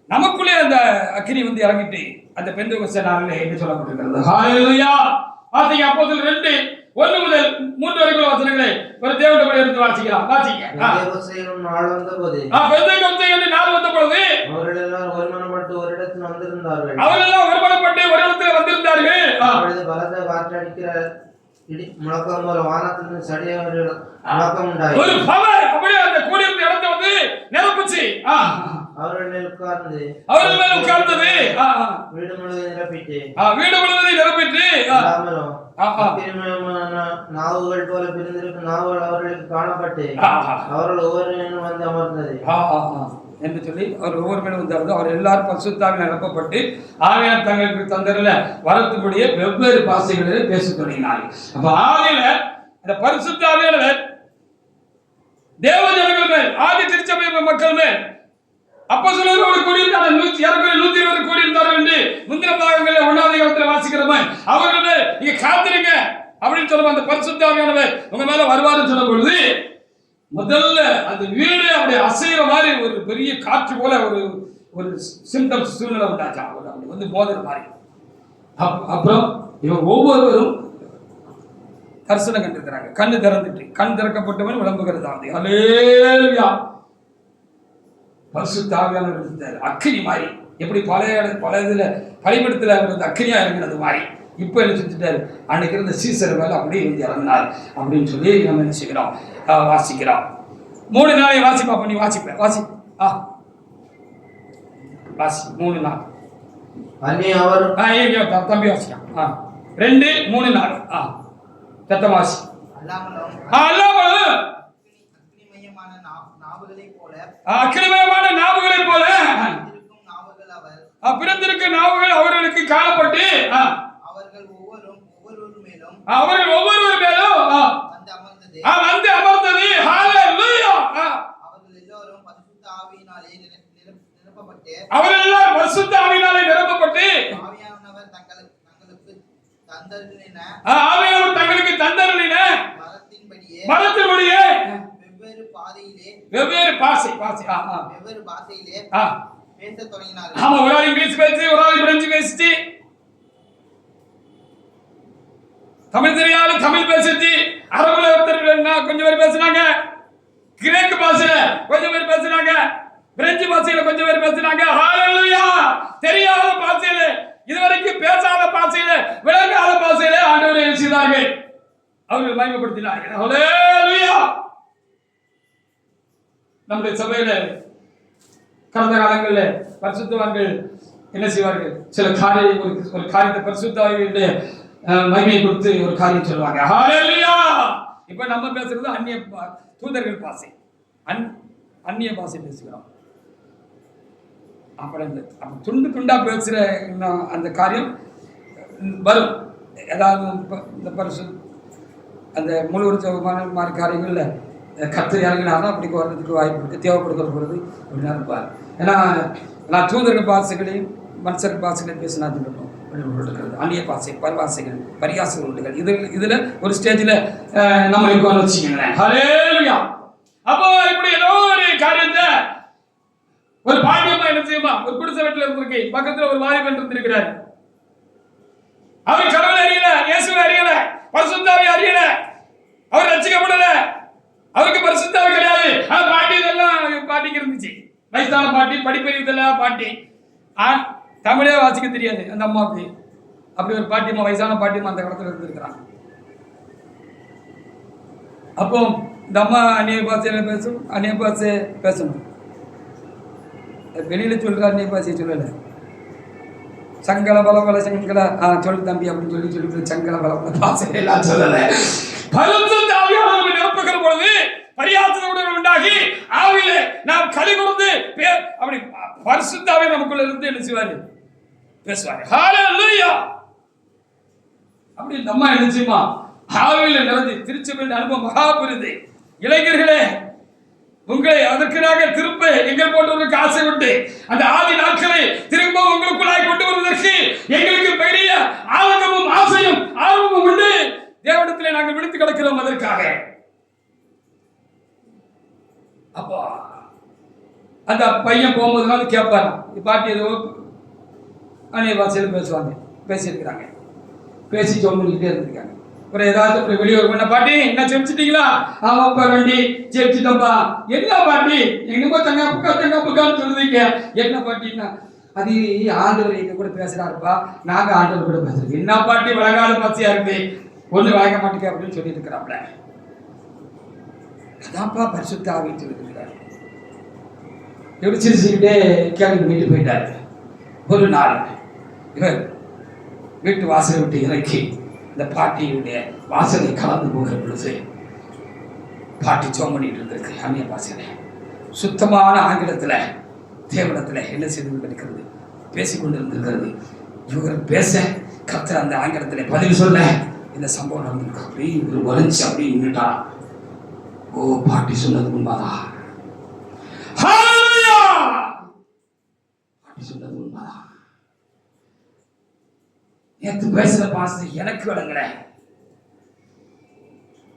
நமக்குள்ளே அந்த அக்னி வந்து இறங்கிட்டு அந்த பெந்தெகோஸ்தே நாளிலே என்ன சொல்லப்பட்டிருக்கிறது? ஹல்லேலூயா. வாசிங்க அப்போஸ்தலர் 2:1 முதல் 3 வரைக்கும் வசனங்களை ஒரு தேவனுடைய இருந்து வாசிக்கலாம். வாசிங்க. பெந்தெகோஸ்தே நாள் வந்தபோது பெந்தெகோஸ்தே நாள் வந்தபோது அவர்களெல்லாம் ஒருமனப்பட்டு ஒரு இடத்தில் வந்திருந்தார்கள். அப்பொழுது பலத்த காற்றடிக்கிற இடி முழக்கம் போல வானத்திலிருந்து சடியாக முழக்கம் உண்டாயிற்று. ஒரு பவர் அப்படியே அந்த கூடியிருந்த இடத்தை வந்து நிரப்புச்சு. அவர்கள் மேல் உட்கார்ந்தது. வீடு முழுவதும் நிரப்பிட்டு நாவுகள் போல பிரிந்திருக்கும் நாவுகள் அவர்களுக்கு காணப்பட்டு அவர்கள் ஒவ்வொருவரும் வந்து அமர்ந்தது என்று சொல்லி அவர் ஒவ்வொரு மேலும் வந்தார்கள். அவர் எல்லாரும் பரிசுத்தாவினால் நிரப்பப்பட்டு ஆவியானவர் தங்களுக்கு தந்தரில் வரத்துக்கூடிய வெவ்வேறு பாஷைகளில் பேசத் தொடங்கினார்கள். அப்ப ஆவியில இந்த பரிசுத்தாவியானவர் தேவ ஜனங்கள் மேல், ஆதி திருச்சபை மக்கள் மேல், அப்போஸ்தலரோடு கூடியிருந்தார்கள். 120 கூடியிருந்தார்கள் என்று முந்தின பாகங்களில் 1ஆம் அதிகாரத்தில் வாசிக்கிறோமே. அவர்கள் மேல் நீங்க காத்திருங்க அப்படின்னு சொல்லுவாங்க. அந்த பரிசுத்தாவியானவர் உங்க மேல வருவாருன்னு சொல்லும் பொழுது முதல்ல அந்த வீடு அப்படி அசைகிற மாதிரி ஒரு பெரிய காற்று போல ஒரு சிம்டம்ஸ் சூழ்நிலை உண்டாச்சா, அப்படி வந்து மோதுற மாதிரி. அப்புறம் இவங்க ஒவ்வொருவரும் தரிசனம் கண்டிருக்கிறாங்க. கண்ணு திறந்துட்டு, கண் திறக்கப்பட்டவன் விளம்புகிறது. அல்லேலூயா. பரிசுத்த ஆவியானவர் இருந்தார் அக்கினி மாதிரி. எப்படி பல இதுல பலிபீடத்துல இருந்த அக்கினியா இறங்கினது மாதிரி இப்ப என்ன செஞ்சுட்டாரு, அன்னைக்கு இருந்த சீசர் மேல அப்படியே வந்து இறங்கினார் அப்படின்னு சொல்லி நம்ம என்ன செய்கிறோம், வாசிக்கிறோம். 3 நாளை வாசிப்பா, பண்ணி வாசிப்பேன், வாசி வாசி 3 நாள் தம்பி வாசிக்கலாம். 2, 3 நாள் தத்தமாசி அக்கினிமயமான நாவுகளைப் போல பிறந்திருக்கும் நாவுகள் அவர்களுக்கு காணப்பட்டு அவர்கள் ஒவ்வொருவர் மேலும் வந்து அமர்ந்தது. ஹல்லேலூயா. அவர்கள் எல்லாம் பரிசுத்த ஆவியினாலே நிரப்பப்பட்டு ஆவியானவர் தங்களுக்கு தந்தருளின மரத்தின்படியே வெவ்வேறு பாஷையிலே பேசத் தொடங்கினார்கள். ஆமா, ஒரு ஆள் இங்கிலீஷ் பேசி, ஒரு ஆள் பிரெஞ்சு பேசிச்சு, தமிழ் தெரியாது தமிழ் பேசிச்சு, அரபுல ஒருத்தர் கொஞ்சம் பேர் பேசினாங்க, கிரேக்கு பாஷையில கொஞ்சம் பேர் பேசினாங்க, பிரெஞ்சு பாஷையில கொஞ்சம் பேர் பேசினாங்க. ஹல்லேலூயா. தெரியாத பாஷையில, இதுவரைக்கும் பேசாத பாஷையில, விளங்காத பாஷையில ஆண்டவரை எழுதினார்கள், அவர்கள் மகிமைப்படுத்தினார்கள். ஹல்லேலூயா. நம்முடைய சபையில கடந்த காலங்களில் பரிசுத்தவான்கள் என்ன செய்வார்கள், சில ஒரு காரியத்தை பரிசுத்த ஆவியுடைய மகிமையை கொடுத்து ஒரு காரியம் சொல்லுவாங்க. ஹல்லேலூயா. இப்ப நம்ம பேசுறது அந்நிய தூதர்கள் பாஷை, அந்நிய பாஷை பேசுகிறோம். அப்புறம் துண்டு துண்டா பேசுற அந்த காரியம் வரும். ஏதாவது இந்த பரிசு அந்த முழு மாதிரி காரியங்கள்ல கத்து இறங்கினாலும் அப்படி வர்றதுக்கு வாய்ப்பு இருக்கு, தேவைப்படுகிற பொழுது அப்படின்னா இருப்பார். ஏன்னா நான் தூதர்கள் பாஷைகளையும் மனுஷர்கள் பாஷைகளையும் பேசினா இருக்கணும் இருக்கிறது. அந்நிய பாஷை, பரவாசைகள், பரியாச உண்டுகள், இதுல ஒரு ஸ்டேஜ்ல நம்ம இருக்கோம்னு வச்சுக்கோங்களேன். ஹல்லேலூயா. அப்போ இப்படி ஏதோ ஒரு காரியத்தை ஒரு பாண்டியமா என்ன செய்யுமா, ஒரு குடிசை வீட்டுல இருந்திருக்கு, பக்கத்துல ஒரு வாலிபன் இருந்திருக்கிறார். அவர் கடவுளை அறியல, இயேசுவை அறியல, பரிசுத்த ஆவியை அறியல, அவர் ரட்சிக்கப்படல, அவருக்கு பரிசுத்த ஆவி கிடையாது. ஆனா பாட்டி இதெல்லாம் பாட்டிக்கு இருந்துச்சு, வயசான பாட்டி, படிப்பறிவுதெல்லாம் பாட்டி, தமிழே வாசிக்க தெரியாது அந்த அம்மாவுக்கு. அப்படி ஒரு பாட்டியம்மா, வயசான பாட்டியம்மா அந்த காலத்துல இருந்திருக்கிறாங்க. அப்போ இந்த அம்மா அந்நிய பாஷையில பேசும், அந்நிய பாஷை பேசணும், வெளியில சொல்ற அந்நிய பாஷையை சொல்லல. சங்கல பலபல சங்கல சொல்லு தம்பி அப்படின்னு சொல்லி சங்கல பலபல பாஷையெல்லாம் சொல்லல. பரிசுத்த ஆவியானவர் நிரப்புகிற பொழுது பரியாசத்தோடு உண்டாகி ஆவியிலே நாம் களி கூர்ந்து அப்படி பரிசுத்த ஆவி நமக்குள்ள இருந்து என்ன செய்வாரு, பேசுவாரு. ஹல்லேலூயா. அப்படி நம்ம என்ன செய்யுமா, ஆவியில நிறைஞ்சு திருச்சபையின் அனுபவம் மகா பெரிது. இளைஞர்களே, உங்களை அதற்காக திரும்ப எங்கள் போன்றவர்களுக்கு ஆசை உண்டு. அந்த ஆதி நாட்களை திரும்ப உங்களுக்குள்ளாய் கொண்டு வருவதற்கு எங்களுக்கு பெரிய ஆனந்தமும் ஆசையும் ஆர்வமும் உண்டு. தேவனிடத்திலே நாங்கள் விடுத்து கிடக்கிறோம் அதற்காக. அப்போ அந்த பையன் போகும்போது வந்து கேட்பாரு, பாட்டி ஏதோ அந்நிய பாஷையில் பேசுவாங்க, பேசியிருக்கிறாங்க, பேசி சொல்லிக்கிட்டே இருந்திருக்காங்க. அப்புறம் ஏதாவது அப்புறம் வெளியூர் பண்ண பாட்டி என்ன செமிச்சிட்டீங்களா? ஆமாப்பா வண்டி செமிச்சிட்டோம்பா. என்ன பாட்டி எங்கப்பா தங்கப்புக்கான்னு சொல்லுவீங்க, என்ன பாட்டின்னா அது ஆண்டவர் எங்க கூட பேசுறாருப்பா, நாங்க ஆண்டவர் கூட பேசுறோம். என்ன பாட்டி வழங்காத பச்சையா இருக்கு, ஒண்ணு வழங்க மாட்டேங்க அப்படின்னு சொல்லி இருக்கிறாப்ல. அதான்ப்பா பரிசுத்த ஆவின்னு சொல்லியிருக்கிறார். இப்படி சிரிச்சுக்கிட்டே கிளம்பி வீட்டு போயிட்டாரு. ஒரு நாள் இவர் வீட்டு வாசலை விட்டு இறக்கி இந்த பாட்டியுடைய வாசலை கலந்து போகிற பொழுது பாட்டி ஜெபம் பண்ணிட்டு இருந்திருக்கு. அந்நிய பாசையில சுத்தமான ஆங்கிலத்தில் தேவனத்தில் என்ன செய்து கொண்டிருக்கிறது, பேசிக்கொண்டு இருந்திருக்கிறது. இவர் பேச கர்த்தர் அந்த ஆங்கிலத்தில் பதில் சொல்ல இந்த சம்பவம் நடந்திருக்கு. அப்படி ஒரு வரைஞ்சி அப்படி நின்றுட்டா. ஓ, பாட்டி சொன்னது உண்மைதான், பாட்டி சொன்னது உண்மைதான். நேற்று பேசுற பாச எனக்கு விளங்கல,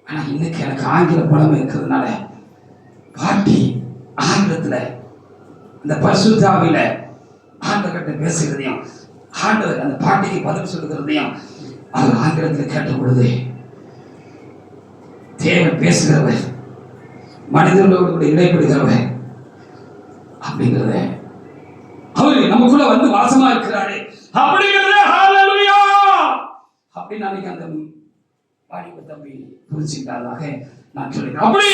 ஆனா இன்னைக்கு எனக்கு ஆங்கில பழமை இருக்கிறதுனால பாட்டி ஆங்கிலத்துல அந்த பரிசுத்தாவில ஆண்டவர்கிட்ட பேசுகிறதையும் ஆண்டவர் அந்த பாட்டிக்கு பதில் சொல்லுகிறதையும் அவர் ஆங்கிலத்தில் கேட்ட பொழுது, தேவன் பேசுகிறவர், மனிதர்களோடு கூட இடைப்படுகிறவர் அப்படிங்கிறத அவரு நமக்குள்ள வந்து வாசமா இருக்கிறாரு அப்படிங்கிறத ஹalleluya அப்படின்னு அன்னைக்கு அந்த வாலிப தம்பி புரிஞ்சுக்கிட்டதாக நான் சொல்றேன். அப்படி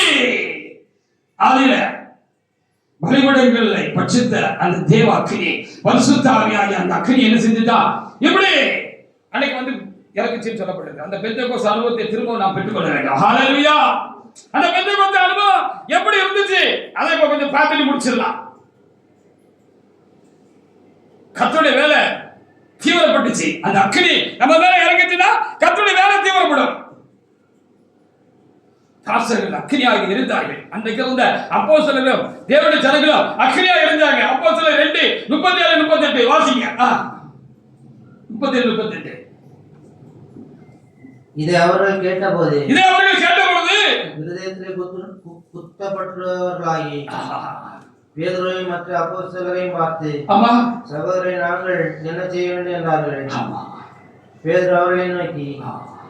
அதில வழிபடங்களை பட்சித்த அந்த தேவ அக்கினி, பரிசுத்த ஆவியாகிய அந்த அக்கினி என்ன செஞ்சுட்டா, இப்படி அன்னைக்கு வந்து இறக்குச்சின்னு சொல்லப்படுது. அந்த பெந்தெகோஸ்து அனுபவத்தை திரும்ப நாம் பெற்றுக்கொள்ள வேண்டும். ஹalleluya. அந்த பெந்தெகோஸ்து அனுபவம் எப்படி இருந்துச்சு அதை இப்ப கொஞ்சம் பார்த்துட்டு முடிச்சிடலாம். கர்த்தருடைய வேலை தீவிரப்பட்டுச்சு. அந்த அக்கினி நம்ம மேல இறங்கிச்சுன்னா கர்த்தருடைய வேலை தீவிரப்படும். தாசர்கள் அக்கினியாக இருந்தார்கள். அன்றைக்கு இருந்த அப்போஸ்தலர்களும் தேவனுடைய ஜனங்களும் அக்கினியாக இருந்தாங்க. அப்போஸ்தலர் 2:37-38 வாசிங்க. 37-38. இதை அவர்கள் கேட்டபோது இருதயத்திலே குத்தப்பட்டவர்களாகி பேதுருவையும் மற்ற அப்போஸ்தலரையும் பார்த்து, சகோதரரை, நாங்கள் என்ன செய்ய வேண்டும் என்றார்கள். பேதுரு அவர்களை நோக்கி,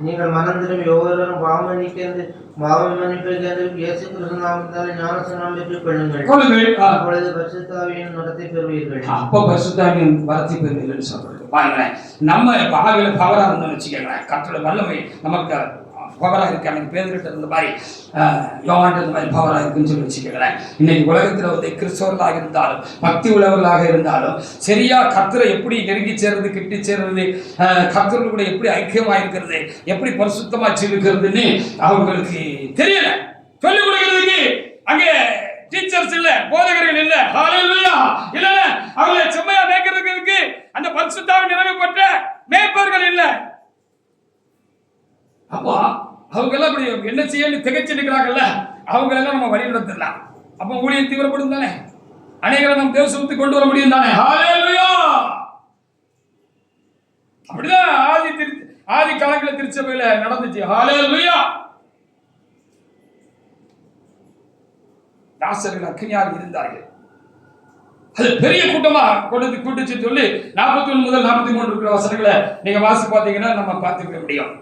நீங்கள் மனம் திரும்பி ஒவ்வொருவரும் பாவ மன்னிப்பை இயேசு கிறிஸ்து நாமத்தால் ஞானஸ்நானம் பெற்றுக் கொள்ளுங்கள். அப்பொழுது பரிசுத்த ஆவியின் வரத்தை பெறுவீர்கள். அப்போ பரிசுத்த ஆவியின் வரத்தை பெறுவீர்கள் சொல்றது பாருங்களேன். நம்ம ஆவியில பவரா இருந்தோம்னு வச்சுக்கோங்களேன், கர்த்தருடைய வல்லமை நமக்கு பவரா இருக்கு. அன்னைக்கு பேதுருட்ட இருந்த மாதிரி யோவான்ட்ட இருந்த மாதிரி பவரா இருக்குன்னு சொல்லி வச்சுக்கோங்களேன். இன்னைக்கு உலகத்துல வந்து கிறிஸ்தவர்களாக இருந்தாலும் பக்தி உள்ளவர்களாக இருந்தாலும் சரியா கர்த்தரை எப்படி நெருங்கி சேர்றது, கிட்டி சேர்றது, கர்த்தரோடு கூட எப்படி ஐக்கியமா இருக்கிறது, எப்படி பரிசுத்தமா இருக்கிறதுன்னு அவங்களுக்கு தெரியல. சொல்லிக் கொடுக்கிறதுக்கு அங்கே டீச்சர்ஸ் இல்ல, போதகர்கள் இல்ல, ஹalleluya இல்ல, அவங்களை செம்மையா மேய்க்கிறதுக்கு அந்த பரிசுத்தாவின் நிறைவு பெற்ற மேய்ப்பர்கள் இல்ல. அப்போ அவங்க எல்லாம் அப்படி என்ன செய்யணும் திகைச்சு நிற்கிறாங்கல்ல, அவங்க எல்லாம் நம்ம வழி நடத்தலாம். அப்போ ஊழியம் தீவிரப்படும் தானே, அநேகரை நம்ம தேவசத்துக்கு கொண்டு வர முடியும் தானே. ஹalleluya. அப்படிதான் ஆதி காலங்களில் திருச்சபையில நடந்துச்சு. ஹalleluya. தாசர்கள் அக்கினியாக இருந்தார்கள். அது பெரிய கூட்டமா கூட்டுச்சு சொல்லி 41 முதல் 43 இருக்கிற வசனங்களை நீங்க வாசி பார்த்தீங்கன்னா நம்ம பார்த்துக்க முடியும்.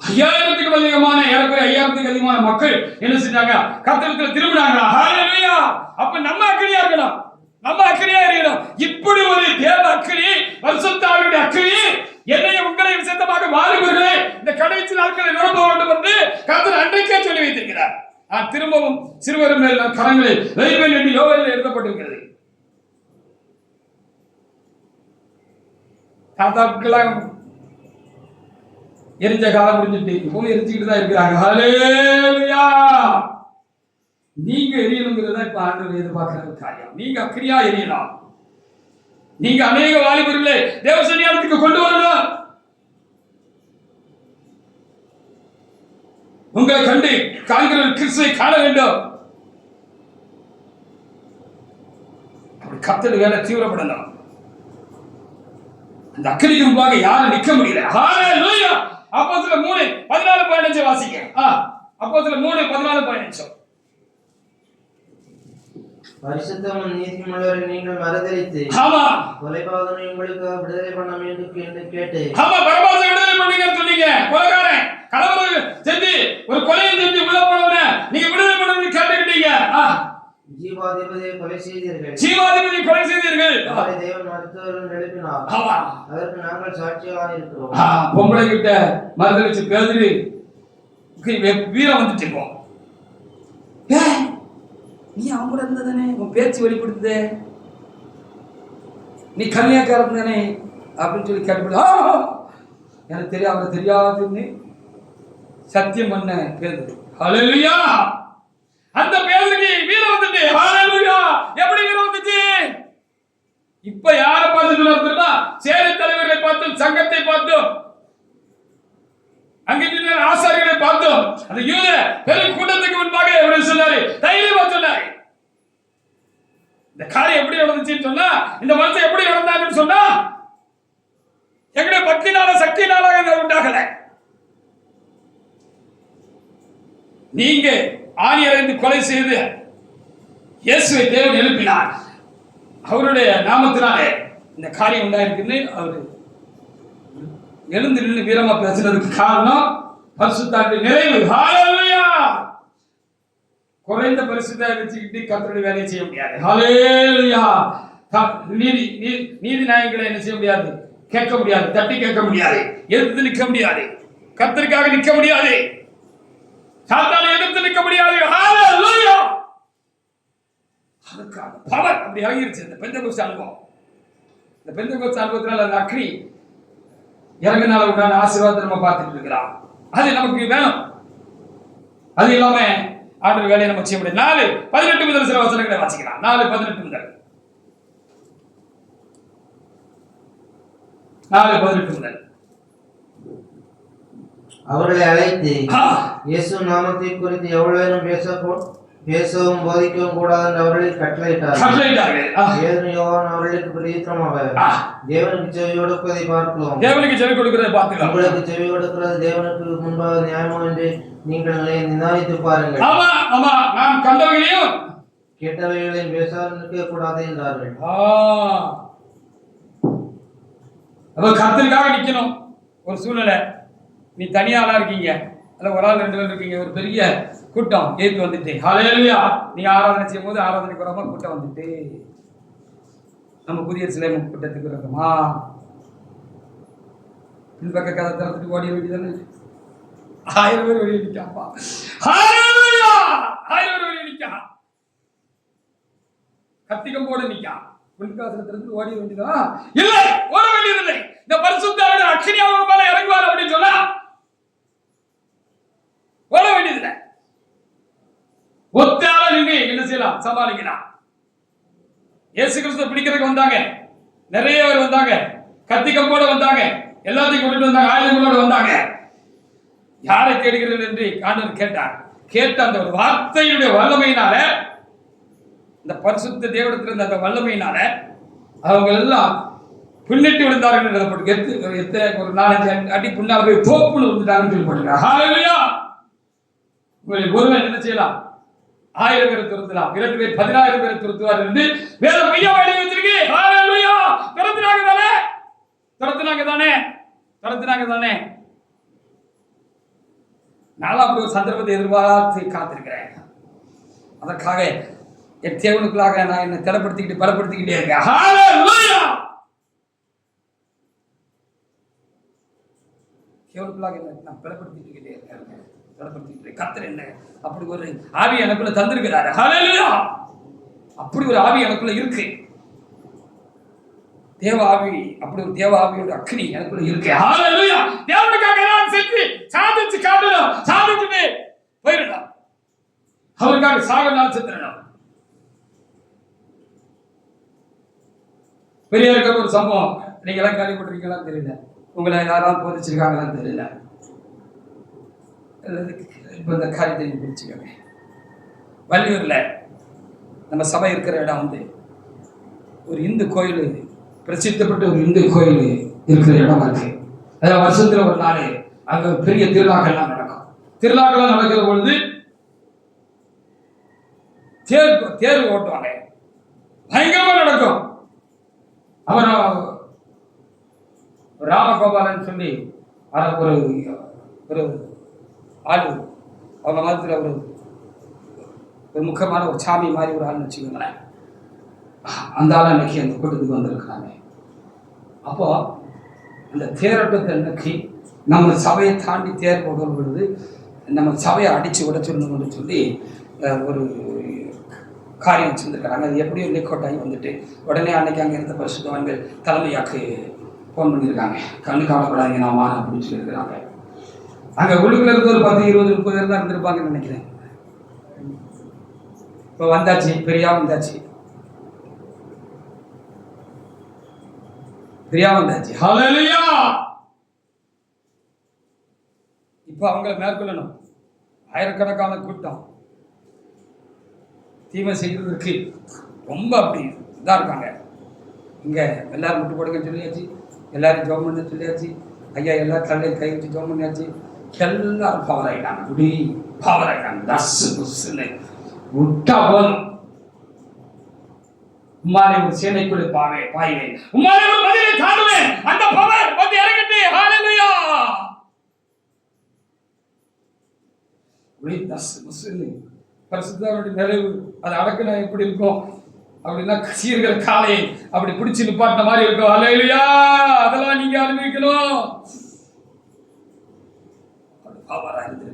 5000க்கும் அதிகமான, ஏறக்குறைய 5000க்கும் அதிகமான மக்கள் என்ன செஞ்சாங்க, கர்த்தரிடத்தில் திரும்பினாங்க. ஹalleluya. அப்ப நம்ம அக்கினியா இருக்கணும், நம்ம அக்கினியா இருக்கணும். இப்படி ஒரு தேவ அக்கினி, பரிசுத்த ஆவியுடைய அக்கினி என்னையும் உங்களையும் சேர்ந்தமாக வாலிபர்களே இந்த கடைசி நாட்களை நிரப்ப வேண்டும் என்று கர்த்தர் அன்றைக்கே சொல்லி வைத்திருக்கிறார். திரும்பவும் சிறுவர் மேல் கரங்களை வைப்பேன் என்று யோவேலில் எழுதப்பட்டிருக்கிறது. தாத்தாக்கெல்லாம் எரிஞ்ச காலம் முடிஞ்சுட்டு இப்பவும் எரிஞ்சுக்கிட்டு தான் இருக்கிறாங்க. ஹalleluya. நீங்க எரியணுங்கிறத இப்ப ஆண்டவர் எதிர்பார்க்கிற காரியம். நீங்க அக்கினியா எரியணும். நீங்க அநேக வாலிபர்களே தேவசன்னியானத்துக்கு கொண்டு வரணும். உங்களை கண்டு காண்கிற கிறிஸ்துவை காண வேண்டும். அப்படி கர்த்தருடைய வேலை தீவிரப்படணும். அந்த அக்கினிக்கு முன்பாக யாரும் நிற்க முடியல. ஹalleluya. அப்போஸ்தலர் 3:14-15 வாசிங்க. அப்போஸ்தலர் 3:14-15. பரிசுத்தமும் நீதியுமுள்ளவரை நீங்கள் மறுதலித்து, கொலைபாதகனை உங்களுக்கு விடுதலை பண்ண வேண்டும் என்று கேட்டு, பரபாசை விடுதலை பண்ணுங்கன்னு சொன்னீங்க. கொலைகாரன் கலவரம் செஞ்சு ஒரு கொலையை செஞ்சு உள்ள போனவன நீங்க விடுதலை பண்ணணும்னு கேட்டுக்கிட்டீங்க. ஜீவாதிபதியை கொலை செய்தீர்கள், ஜீவாதிபதியை கொலை செய்தீர்கள். அவரை தேவன் மருத்துவர்கள் எழுப்பினார், அதற்கு நாங்கள் சாட்சியாக இருக்கிறோம். பொம்பளை கிட்ட மறுதலிச்சு பேதுரு வீரம் வந்துட்டு நீ அவங்க கூட இருந்ததானே, உன் பேச்சு வெளிப்படுத்துதே, நீ கன்னியாக்காரன் தானே அப்படின்னு சொல்லி கேட்டு, எனக்கு தெரியாம தெரியாதுன்னு சத்தியம் பண்ண பேதுரு. ஹல்லேலூயா. அந்த பேதுருக்கு வீரம் வந்துட்டு. ஹல்லேலூயா. எப்படி வீரம் வந்துச்சு? இப்ப யாரை பார்த்து சொல்றா? சேனை தலைவர்களை பார்த்தும், சங்கத்தை பார்த்தும், அங்கிருந்த ஆசாரிகளை பார்த்தோம். அந்த யூத பெரும் கூட்டத்துக்கு முன்பாக எப்படி சொன்னாரு? தைரியமா சொன்னாரு. இந்த காரியம் எப்படி நடந்துச்சுன்னு சொன்னா, இந்த மனுஷன் எப்படி நடந்தாங்கன்னு சொன்னா, எங்களுடைய பக்தினால சக்தினால உண்டாகல. நீங்க ஆணி அறைந்து கொலை செய்து இயேசுவை தேவன் எழுப்பினார். அவருடைய நாமத்தினாலே இந்த காரியம் உண்டாயிருக்குன்னு அவரு எழுந்து நின்று வீரமா பேசுறதுக்கு காரணம் பரிசுத்தாவின் நிறைவு. ஹல்லேலூயா. குறைந்த பரிசுத்தாவை வச்சுக்கிட்டு கர்த்தருடைய வேலையை செய்ய முடியாது. ஹல்லேலூயா. நீதி நியாயங்களை என்ன செய்ய முடியாது? கேட்க முடியாது, தட்டி கேட்க முடியாது, எதிர்த்து நிற்க முடியாது, கர்த்தருக்காக நிற்க முடியாது, சாத்தானை எதிர்த்து நிற்க முடியாது. ஹல்லேலூயா. அதுக்காக பவர் அப்படி இறங்கிருச்சு இந்த பெந்தெகோஸ்து அனுபவம். இந்த பெந்தெகோஸ்து அனுபவத்தினால அந்த அக்னி இறங்கினால உண்டான ஆசீர்வாதத்தை நம்ம பார்த்துட்டு இருக்கிறோம். அது நமக்கு வேணும். அது இல்லாம ஆண்டவர் வேலையை நம்ம செய்ய முடியாது. 4:18 முதல் சில வசனங்களை வாசிக்கலாம். 4:18 முதல் 4:18 முதல். அவர்களை அழைத்து இயேசு நாமத்தை குறித்து எவ்வளவு பேசவும் போதிக்கவும் கூடாது என்று அவர்களை கட்டளையிட்டார்கள். அவர்களுக்கு பிரதித்திரமாக தேவனுக்கு செவி கொடுப்பதை பார்க்கலாம். தேவனுக்கு செவி கொடுக்கிறதை பார்க்கலாம். உங்களுக்கு செவி கொடுக்கிறது தேவனுக்கு முன்பாக நியாயமோ என்று நீங்கள் நிதானித்து பாருங்கள். ஆமா ஆமா, நாம் கண்டவைகளையும் கேட்டவைகளையும் பேசாதிருக்க கூடாது என்றார்கள். அப்ப கர்த்தருக்காக நிக்கணும். ஒரு சூழ்நிலை, நீ தனியாளா இருக்கீங்க, அல்ல ஒரு ஆள் 2 பேர் இருக்கீங்க, ஒரு பெரிய கூட்டம் ஏத்து வந்துட்டு, ஹல்லேலூயா, நீங்க ஆராதனை செய்யும் போது ஆராதனைக்கு வராம கூட்டம் வந்துட்டு, நம்ம புதிய சிலை கூட்டத்துக்கு இருக்கோமா, பின்பக்க கதை திறந்துட்டு ஓடிய வேண்டியதானே. 1000 பேர் வெளியே நிற்காப்பா. ஹல்லேலூயா. 1000 பேர் வெளியே நிற்கா, கத்திகம் போட நிற்கா, பின்காசல திறந்து ஓடிய வேண்டியதா? இல்லை, ஓட வேண்டியதில்லை. இந்த பரிசுத்தாவின் அக்னி அவங்க மேல இறங்குவார் அப்படின்னு சொன்னா ஓட வேண்டியதில்லை. ஒத்தால நீங்க என்ன செய்யலாம்? சமாளிக்கலாம். இயேசு கிறிஸ்து பிடிக்கிறதுக்கு வந்தாங்க, நிறைய பேர் வந்தாங்க, கத்திகம்போட வந்தாங்க, எல்லாத்தையும் கொண்டுட்டு வந்தாங்க, ஆயுதங்களோட வந்தாங்க. யாரை கேட்கிறீர்கள் என்று ஆண்டவர் கேட்டார். கேட்ட அந்த ஒரு வார்த்தையுடைய வல்லமையினால, இந்த பரிசுத்த தேவனிடத்திலிருந்து அந்த வல்லமையினால அவங்க எல்லாம் பின்னிட்டு விழுந்தார்கள். எத்தனை ஒரு 4-5 அடி பின்னால் போய் தோப்புன்னு விழுந்துட்டாங்கன்னு சொல்லி போட்டுருக்காங்க. ஹல்லேலூயா. உங்களுக்கு ஒருவன் என்ன செய்யலாம்? 1000 பேரை துரத்தலாம், 2 பேர் 10000 பேரை துரத்துவார் என்று வேதம் மையா வழி வச்சிருக்கு. ஹல்லேலூயா. துரத்துனாங்க தானே, துரத்துனாங்க தானே, துரத்துனாங்க தானே. நான் அப்படி ஒரு சந்தர்ப்பத்தை எதிர்பார்த்து காத்திருக்கிறேன். அதற்காக என் தேவனுக்குள்ளாக நான் என்னை திடப்படுத்திக்கிட்டு பலப்படுத்திக்கிட்டே இருக்கேன். ஹல்லேலூயா. தேவனுக்குள்ளாக நான் பலப்படுத்திக்கிட்டே இருக்கேன், பலப்படுத்திக்கிட்டே. கர்த்தர் என்ன அப்படி ஒரு ஆவி எனக்குள்ள தந்திருக்கிறாரு. ஹல்லேலூயா. அப்படி ஒரு ஆவி எனக்குள்ள இருக்கு. தேவ ஆவி, அப்படி ஒரு தேவ ஆவியோட அக்னி எனக்குள்ள இருக்கு. ஹல்லேலூயா. தேவனுக்காக நான் செஞ்சு சாதிச்சு காட்டணும், சாதிச்சுட்டு போயிடலாம். அவருக்காக சாகனால் செத்துடணும். பெரிய இருக்கிற ஒரு சம்பவம் நீங்க எல்லாம் கேள்விப்பட்டிருக்கீங்களா தெரியல, உங்களை யாராவது போதிச்சிருக்காங்களான்னு தெரியல. இப்போ இந்த காரியத்தை பிடிச்சிக்கவே, வள்ளியூர்ல நம்ம சபை இருக்கிற இடம் வந்து ஒரு இந்து கோயில், பிரசித்தப்பட்ட ஒரு இந்து கோயில் இருக்கிற இடமா இருக்கு. அதாவது வருஷத்துல ஒரு நாள் அங்க பெரிய திருவிழாக்கள்லாம் நடக்கும். திருவிழாக்கள்லாம் நடக்கிற பொழுது தேர் ஓட்டுவாங்க, பயங்கரமா நடக்கும். அவர் ராமகோபாலன் சொல்லி ஒரு ஒரு ஆளு, அவங்க மதத்தில் ஒரு முக்கியமான ஒரு சாமி மாதிரி ஒரு ஆள்னு வச்சுக்கோங்களேன். அந்த ஆள் அன்னைக்கு அந்த கூட்டத்துக்கு வந்திருக்கிறாங்க. அப்போ அந்த தேரோட்டத்தை அன்னைக்கு நம்ம சபையை தாண்டி தேர் போகும் பொழுது நம்ம சபையை அடித்து உடைச்சிடணும்னு சொல்லி ஒரு காரியம் செஞ்சுருக்கிறாங்க. அது எப்படியும் லீக் ஆகி வந்துட்டு உடனே அன்னைக்கு அங்கே இருந்த பரிசுத்தவான்கள் தலைமையாக்கு ஃபோன் பண்ணியிருக்காங்க. கண்ணு கவலைப்படாதீங்க, நான் மாற அப்படின்னு சொல்லியிருக்கிறாங்க. அங்கே உள்ளுக்குள்ள இருந்து ஒரு 10, 20, 30 பேர் தான் இருந்திருப்பாங்கன்னு நினைக்கிறேன். இப்போ வந்தாச்சு, பெரியா வந்தாச்சு, பெரியா வந்தாச்சு. ஹல்லேலூயா. இப்போ அவங்கள மேற்கொள்ளணும். ஆயிரக்கணக்கான கூட்டம் தீமை செய்கிறதுக்கு ரொம்ப அப்படி இதாக இருக்காங்க. இங்கே எல்லாரும் முட்டு போடுங்கன்னு சொல்லியாச்சு, எல்லாரும் ஜோம் பண்ண சொல்லியாச்சு, ஐயா எல்லாரும் தலையில் கை வச்சு ஜோம் பண்ணியாச்சு. எல்லாரும் பவர் ஆகிட்டாங்க, இப்படி பவர் ஆகிட்டாங்க. தஸ்ஸு புஸ்ஸுன்னு விட்டா போதும். உம்மாலே ஒரு சேனைக்குள்ளே பாய்வேன், உம்மாலே ஒரு மதிலை தாண்டுவேன். அந்த பவர் வந்து இறங்கிட்டு ஹல்லேலூயா. இப்படி தஸ்ஸு புஸ்ஸுன்னு பரிசுத்தருடைய நிறைவு அது அடக்குனா எப்படி இருக்கும் அப்படின்னா, சீர்கிற காலையை அப்படி பிடிச்சி நிப்பாட்டின மாதிரி இருக்கும். ஹல்லேலூயா. அதெல்லாம் நீங்க அனுபவிக்கணும். பவரா இருந்து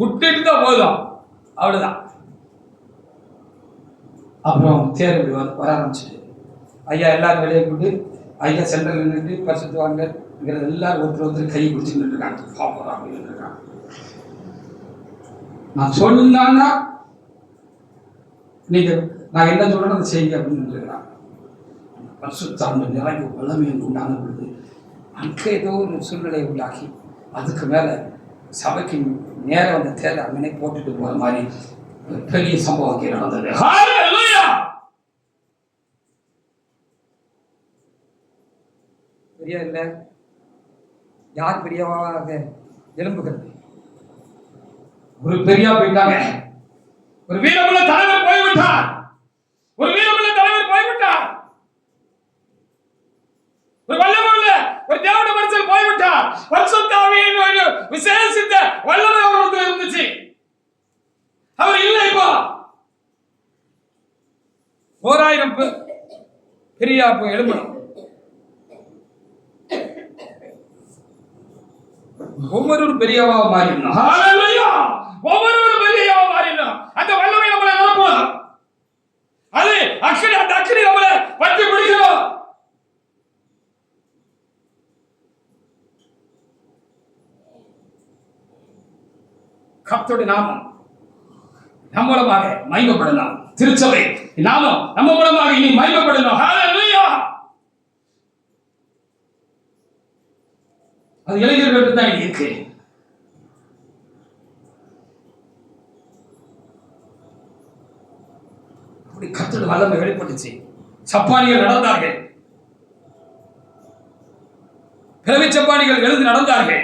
விட்டுட்டு தான் போதும், அவ்வளவுதான். அப்புறம் தேர் இப்படி வர ஆரம்பிச்சுட்டு ஐயா எல்லாரும் வெளியே கூட்டு ஐயா சென்ட்ரல் நின்றுட்டு பரிசுத்தவான்கிறது எல்லாரும் ஒருத்தர் கை பிடிச்சி நின்றுருக்காங்க. பவரா அப்படின்னு இருக்காங்க. நான் சொன்னான்னா நீங்க நான் என்ன சொல்றேன் அதை செய்யுங்க அப்படின்னு சொல்றாங்க. பரிசுத்தாண்ட நிறைவு வல்லமை உண்டான பொழுது அங்கே ஏதோ ஒரு சூழ்நிலை உண்டாக்கி அதுக்கு மேல சபைக்கு நேரம் வந்த தேர்தல் அங்கனே போட்டுட்டு போற மாதிரி பெரிய சம்பவம் அங்கே நடந்தது. ஹல்லேலூயா. பெரியா இல்லை, யார் பெரியவாக எழும்புகிறது? ஒரு பெரியா போயிட்டாங்க. ஒரு வீரமுள்ள தலைவர் போய்விட்டார். ஒரு வீரமுள்ள தலைவர் போய்விட்டார். ஒரு வல்லமையுள்ள ஒரு தேவனுடைய மனுஷன் போய்விட்டார். பரிசுத்த ஆவியின் விசேஷித்த வல்லமை அவருக்கு இருந்துச்சு. அவர் இல்லை. இப்போ 4000 பேர் பெரியா போய் எழும்பணும். ஒவ்வொருவரும் பெரியவா மாறிடணும். ஹல்லேலூயா. ஒவ்வொருவரும் பெரியவா மாறிடணும். அந்த வல்லமை நம்மளை நிரப்பும். அது அக்னி, அந்த அக்னி நம்மளை பற்றி பிடிக்கணும். கர்த்தருடைய நாமம் நம்ம மூலமாக மகிமைப்படலாம். திருச்சபை நாமம் நம்ம மூலமாக இனி மகிமைப்படணும். ஹல்லேலூயா. அது இளைஞர்களுக்கு தான் இருக்கு. அப்படி கர்த்தருடைய வல்லமை வெளிப்பட்டுச்சு. சப்பானிகள் நடந்தார்கள், பிறவி சப்பானிகள் எழுந்து நடந்தார்கள்.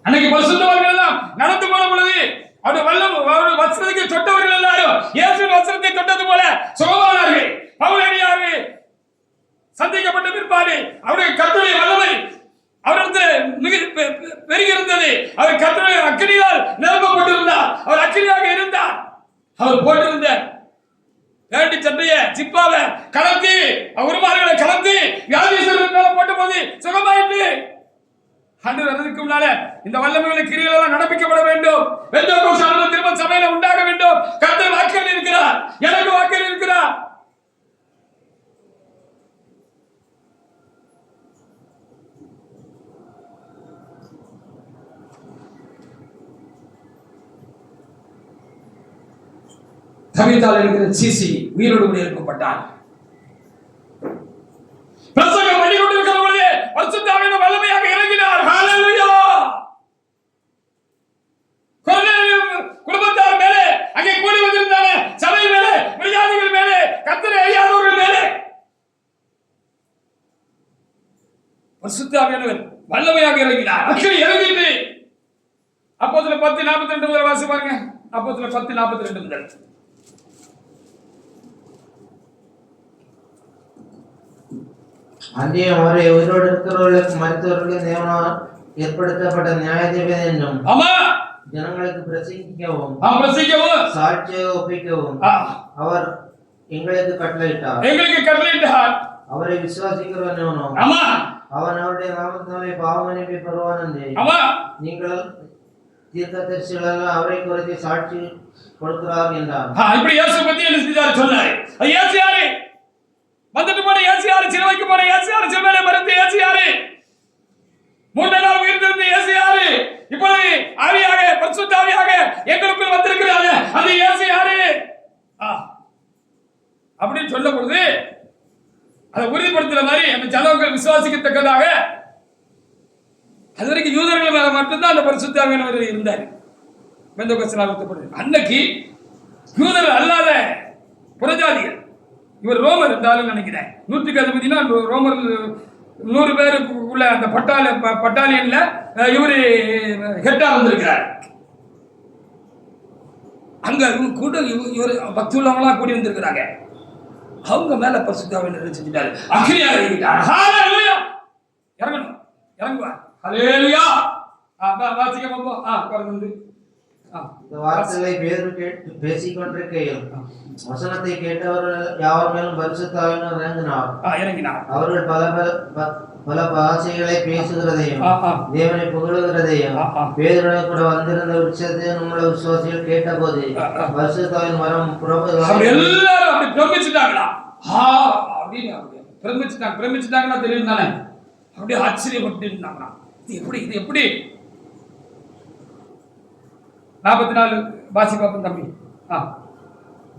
அன்னைக்கு பரிசுத்தவான்கள் எல்லாம் நடந்து போன பொழுது அவருடைய வல்லம் அவருடைய வஸ்திரத்தை தொட்டவர்கள் எல்லாரும் இயேசுவின் வஸ்திரத்தை தொட்டது போல சுகமானார்கள். பவுலடியார்கள் சந்திக்கப்பட்ட பிற்பாடு அவருடைய கர்த்தருடைய வல்லமை அவருக்கு மிக பெருகிருந்தது. அவர் கர்த்தருடைய அக்கினியால் நிரப்பப்பட்டிருந்தார். அவர் அக்கினியாக இருந்தார். அவர் போட்டிருந்த வேண்டி சட்டைய சிப்பாவை கலந்து உருமாறுகளை கலந்து வியாதிஸ்வரர் மேல போட்ட போது சுகமாயிட்டு ஆண்டு வரதுக்கு முன்னால இந்த வல்லமையுள்ள கிரியைகள் எல்லாம் நடப்பிக்கப்பட வேண்டும். பெந்தேகோஸ்து அனுபவம் திரும்ப சபையில உண்டாக வேண்டும். கர்த்தர் வாக்கில் இருக்கிறார், எனக்கு வாக்கில் இருக்கிறார். தவித்தால் இருக்கிற சிசி உயிரோடு கூட எழுப்பப்பட்டார். பிரசங்கம் பண்ணி கொண்டிருக்கிற பொழுது பரிசுத்த ஆவியின் வல்லமையாக இறங்கினார். ஹல்லேலூயா. குடும்பத்தார் மேலே, அங்கே கூடி வந்திருந்தாங்க சபை மேலே, வியாதிகள் மேலே, கர்த்தரை அறியாதவர்கள் மேலே பரிசுத்த ஆவியானவர் வல்லமையாக இறங்கினார். அக்கினி இறங்கிட்டு அப்போஸ்தலர் 10:42 முதல் வாசி பாருங்க. அப்போஸ்தலர் 10:42 முதல். அன்றைய அவரை உயிரோடு இருக்கிறவர்களுக்கு மருத்துவர்களுக்கு தேவனால் ஏற்படுத்தப்பட்ட நியாயாதிபதி என்றும் ஜனங்களுக்கு பிரசங்கிக்கவும் சாட்சியாக ஒப்பிக்கவும் அவர் எங்களுக்கு கட்டளையிட்டார். அவரை விசுவாசிக்கிறவனோ அவன் அவருடைய நாமத்தினாலே பாவமன்னிப்பை பெறுவான் என்று தீர்க்கதரிசிகள் அவரை குறித்து சாட்சி கொடுக்கிறார் என்றார். இப்படி இயேசு பத்தி என்ன செஞ்சாரு சொன்னாரு. இயேசு யாரு? வந்துட்டு போன இயேசு யாரு? சிலுவைக்கு போன இயேசு யாரு? சிலுவையில மரித்த இயேசு யாரு? மூன்றாம் நாள் உயிர்த்தெழுந்த இயேசு யாரு? இப்பொழுது ஆவியாக பரிசுத்த ஆவியாக எங்களுக்குள் வந்திருக்கிறாங்க. அந்த இயேசு யாரு அப்படின்னு சொல்லும் பொழுது அதை உறுதிப்படுத்துற மாதிரி அந்த ஜனங்கள் விசுவாசிக்கத்தக்கதாக அது வரைக்கும் யூதர்கள் மேல மட்டும்தான் அந்த பரிசுத்த ஆவியானவர் இருந்தார். அன்னைக்கு யூதர்கள் அல்லாத புறஜாதிகள், இவர் ரோமர் இருந்தாலும் நினைக்கிறேன், 100க்கு அதிபதினா ரோமர் 100 பேருக்கு உள்ள அந்த பட்டாலியன்ல இவரு ஹெட்டா வந்திருக்கிறார். அங்க கூட இவர் பக்தி உள்ளவங்களா கூடி வந்திருக்கிறாங்க. அவங்க மேல பரிசுத்த ஆவியானவர் செஞ்சுட்டாரு. அக்னியாக இருக்கிறார். ஹalleluya. இறங்கணும், இறங்குவார். ஹalleluya. வாசிக்க போவோம். குறந்து இந்த வார்த்தைகளை பேதுரு பேசிக் கொண்டிருக்கையில் வசனத்தை கேட்டவர்கள் யாவர் மேலும் பரிசுத்த ஆவியானவர் இறங்கினார். அவர்கள் பல பாஷைகளை பேசுகிறதையும் தேவனை புகழுகிறதையும் பேதுருடன் கூட வந்திருந்த உற்சவத்தையும் நம்முடைய விசுவாசிகள் கேட்டபோது பரிசுத்த ஆவியின் வரம் புறப்பட்டு எல்லாரும் அப்படி பிரமிச்சுட்டாங்களா? பிரமிச்சுட்டாங்கன்னா தெரியும் தானே. அப்படியே ஆச்சரியப்பட்டு இருந்தாங்களா? இது எப்படி 44 வாசி பாப்போம் தம்பி.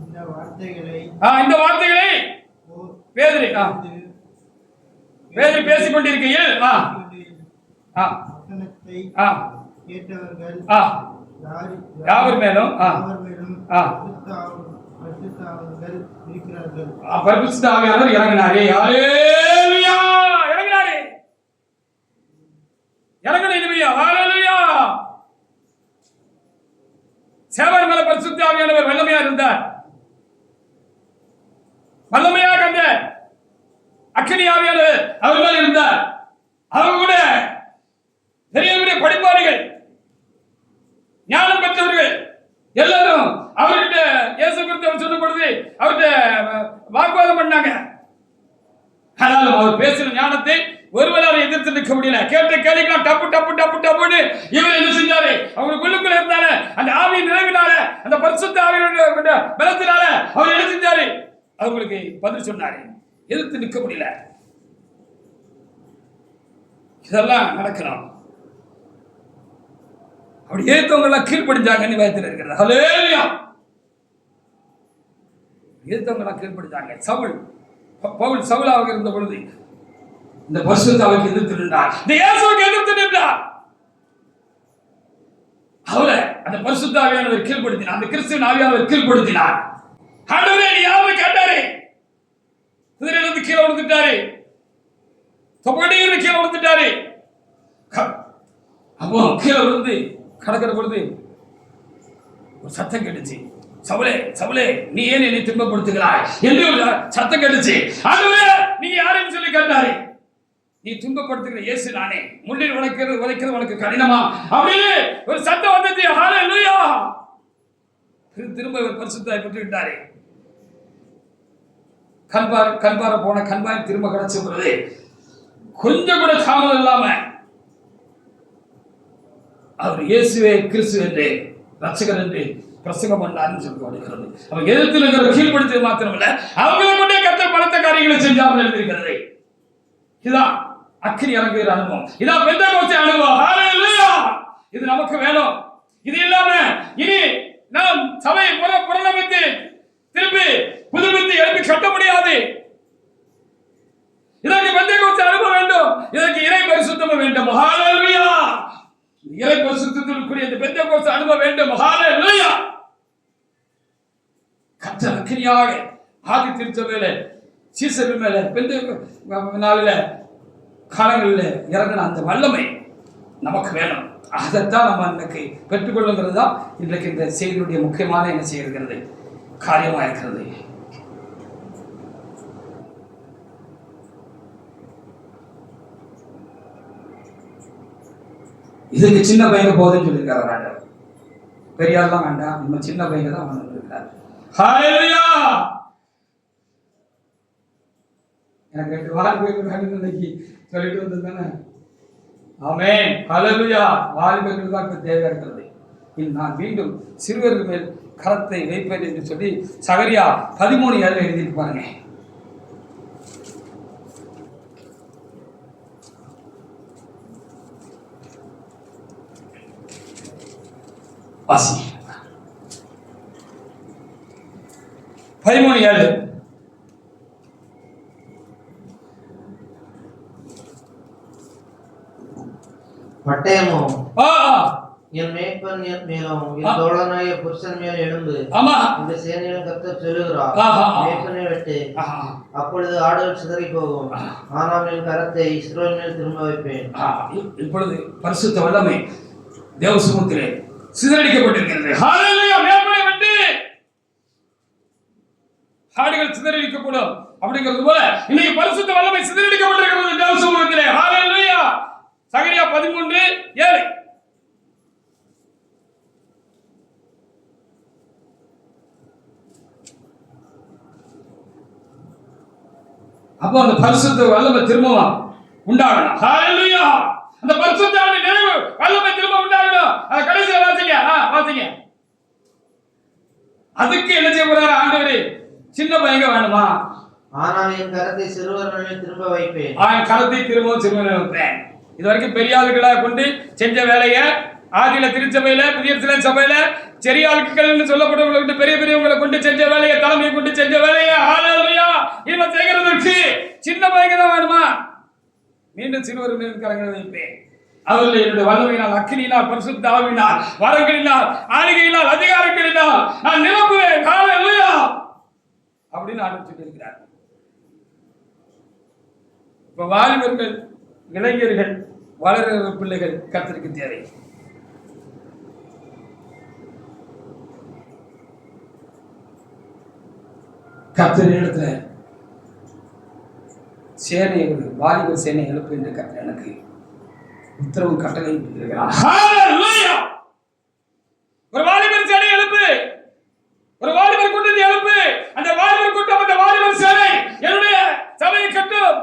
இந்த வார்த்தைகளை பேதுரு பேசிக் கொண்டிருக்கையில் யாவர் மேலும் பரிசுத்த ஆவியானவர் இறங்கினாரே. ஹalleluya. இறங்கினாரே. இறங்கினா ஹalleluya. சேவர் மேல பரிசுத்த ஆவியானவர் வல்லமையா இருந்தார். வல்லமையாக அந்த அக்னி ஆவியானவர் அவர் மேல இருந்தார். அவங்க கூட பெரிய பெரிய படிப்பாளிகள், ஞானம் பெற்றவர்கள் எல்லாரும் அவர்கிட்ட இயேசு குறித்து அவர் சொல்லும் பொழுது அவர்கிட்ட வாக்குவாதம் பண்ணாங்க. ஆனாலும் அவர் பேசின ஞானத்தை ஒருவரால் எதிர்த்து நிற்க முடியல. கேட்ட கேள்விக்கெல்லாம் டப்பு டப்பு டப்பு டப்புன்னு இவர் என்ன செஞ்சாரு? அவங்களுக்குள்ளுக்குள்ள இருந்தால அந்த ஆவியின் நிறைவினால, அந்த பரிசுத்த ஆவியினுடைய பலத்தினால அவர் என்ன செஞ்சாரு? அவங்களுக்கு பதில் சொன்னாரு. எதிர்த்து நிற்க முடியல. இதெல்லாம் நடக்கலாம். அப்படி ஏத்தவங்கெல்லாம் கீழ்படிஞ்சாங்கன்னு வேதத்தில் இருக்கிறது. ஹல்லேலூயா. ஏத்தவங்கெல்லாம் கீழ்படிஞ்சாங்க. பவுல் சவுலாக இருந்த பொழுது இந்த பரிசுத்த ஆவிக்கு எதிர்த்து நின்றார். இந்த இயேசுவுக்கு எதிர்த்து நின்றார். அவரை அந்த பரிசுத்த ஆவியானவர் கீழ்படுத்தினார். அந்த கிறிஸ்துவின் ஆவியானவர் கீழ்படுத்தினார். ஆண்டவரே நீ யாரை கேட்டாரு? குதிரையிலிருந்து கீழே விழுந்துட்டாரு. தொப்படியிலிருந்து கீழே விழுந்துட்டாரு. அப்போ கீழே விழுந்து கடக்கிற பொழுது ஒரு சத்தம் கேட்டுச்சு. சவுலே சவுலே நீ ஏன் என்னை துன்பப்படுத்துகிறாய் என்று ஒரு சத்தம் கேட்டுச்சு. ஆண்டவரே நீங்க யாரையும் சொல்லி கேட்டாரு. நீ துன்பப்படுத்துகிற இயேசு நானே. முள்ளில் உதைக்கிறது உனக்கு கடினமா அப்படின்னு ஒரு சத்தம் வந்துச்சு. ஹல்லேலூயா. திரும்ப ஒரு பரிசுத்தாய் பெற்று விட்டாரு. கண்பார போன கண்பாய் திரும்ப கிடைச்ச பொழுது கொஞ்சம் கூட தாமதம் இல்லாம அவர் இயேசுவே கிறிஸ்து என்று ரட்சகர் என்று பிரசங்கம் பண்ணாருன்னு சொல்லப்படுகிறது. அவங்க எதிர்த்து இருக்கிற கீழ்படுத்தது மாத்திரமல்ல, அவங்களை கொண்டே கர்த்தர் பலத்த காரியங்களை செஞ்சாமல் எழுதியிருக்கிறது. இதான் அக்கினி இறங்குகிற அனுபவம். இதான் பெந்தெகோஸ்தே அனுபவம். ஹல்லேலூயா. இது நமக்கு வேணும். இது இல்லாம இனி நாம் சபை புறநமைத்து திருப்பி புதுப்பித்து எழுப்பி கட்ட முடியாது. இதற்கு பெந்தெகோஸ்தே அனுபவம் வேண்டும். இதற்கு இறை பரிசுத்தம் வேண்டும். ஹல்லேலூயா. இறை பரிசுத்தத்திற்குரிய இந்த பெந்தெகோஸ்தே அனுபவம் வேண்டும். ஹல்லேலூயா. கர்த்தர் அக்கினியாக ஆதி திருச்சபையில சீசர்கள் மேல பெந்தெகோஸ்தே காலங்களில் இறங்கின அந்த வல்லமை நமக்கு வேணும். அதைத்தான் நம்ம இன்னைக்கு பெற்றுக்கொள்ளுங்கிறது தான் இன்றைக்கு இந்த செய்தியுடைய முக்கியமான என்ன செய்கிறது காரியமாக இருக்கிறது. இதுக்கு சின்ன பையங்க போதுன்னு சொல்லியிருக்காரு ஆண்டவர். பெரியார்லாம் வேண்டாம், நம்ம சின்ன பையங்க தான் வந்துருக்காரு. ஹல்லேலூயா. எனக்கு 2 வாலிபர்கள் வேணும் இன்னைக்கு சொல்லிட்டு வந்தது தானே. ஆமென். ஹல்லேலூயா. வாலிபர்கள் தான் இப்ப தேவை இருக்கிறது. நான் மீண்டும் சிறுவர்கள் மேல் கரத்தை வைப்பேன் என்று சொல்லி சகரியா 13:7 எழுதியிருப்பாருங்க. வாசி 13:7. பட்டயமோ என் மேய்ப்பன் மேலும் என் தோழனாய புருஷன் மேல் எழும்பு. ஆமா, இந்த சேனையில் கர்த்தர் சொல்லுகிறார், மேய்ப்பனை வெட்டு, அப்பொழுது ஆடுகள் சிதறி போகும், ஆனால் என் கரத்தை இஸ்ரவேல் மேல் திரும்ப வைப்பேன். இப்பொழுது பரிசுத்த வல்லமை தேவ சமூகத்திலே சிதறடிக்கப்பட்டிருக்கிறது. ஹalleluya. மேய்ப்பனை வெட்டு, ஆடுகள் சிதறடிக்கப்படும் அப்படிங்கிறது போல இன்னைக்கு பரிசுத்த வல்லமை சிதறடிக்கப்பட்டிருக்கிறது தேவ சமூகத்திலே. ஹalleluya. சகரியா 13:7. அப்போ அந்த பரிசுத்த வல்லமை திரும்பவும் உண்டாகணும். ஹalleluya. அந்த பரிசுத்த நிறைவு வல்லமை திரும்ப உண்டாகணும். அத கடைசியா வாசிங்க. வாசிங்க. அதுக்கு என்ன செய்ய போறாரு ஆண்டவரே? சின்ன பையங்க வேணுமா? ஆனால் என் கரத்தை சிறுவர் மேல் திரும்ப வைப்பேன். கரத்தை திரும்பவும் சிறுவர் மேல் வைப்பேன். இது வரைக்கும் பெரிய ஆளுகளா கொண்டு செஞ்ச வேலையை ஆதியில திருச்சபையில புதிய சபையில பெரிய ஆட்கள் சொல்லப்படுறவங்களை பெரிய பெரியவங்களை கொண்டு செஞ்ச வேலையை, தலைமையை கொண்டு செஞ்ச வேலையை ஹalleluya இவன் செய்கிறதற்கு சின்ன பையங்க தான் வேணுமா? மீண்டும் சிறுவர் மேல் கரங்களை வைப்பேன். அவர்கள் என்னுடைய வல்லமையினால், அக்கினியினால், பரிசுத்த ஆவியினால், வரங்களினால், ஆளுகையினால், அதிகாரங்களினால் நான் நிரப்புவேன். ஹalleluya அப்படின்னு ஆண்டவர் சொல்லியிருக்கிறார். இப்ப வாலிபர்கள், இளைஞர்கள், வளர்கிற பிள்ளைகள் கர்த்தருக்கு தேவை. கர்த்தர் இடத்துல சேனை, ஒரு வாலிபர் சேனை எழுப்பு என்று கர்த்தர் எனக்கு உத்தரவு கட்டளை இருக்கிறார். ஹalleluya. ஒரு வாலிபர் சேனை எழுப்பு, ஒரு வாலிபர் கூட்டத்தை எழுப்பு. அந்த வாலிபர் கூட்டம், அந்த வாலிபர் சேனை என்னுடைய சபையை கட்டும்.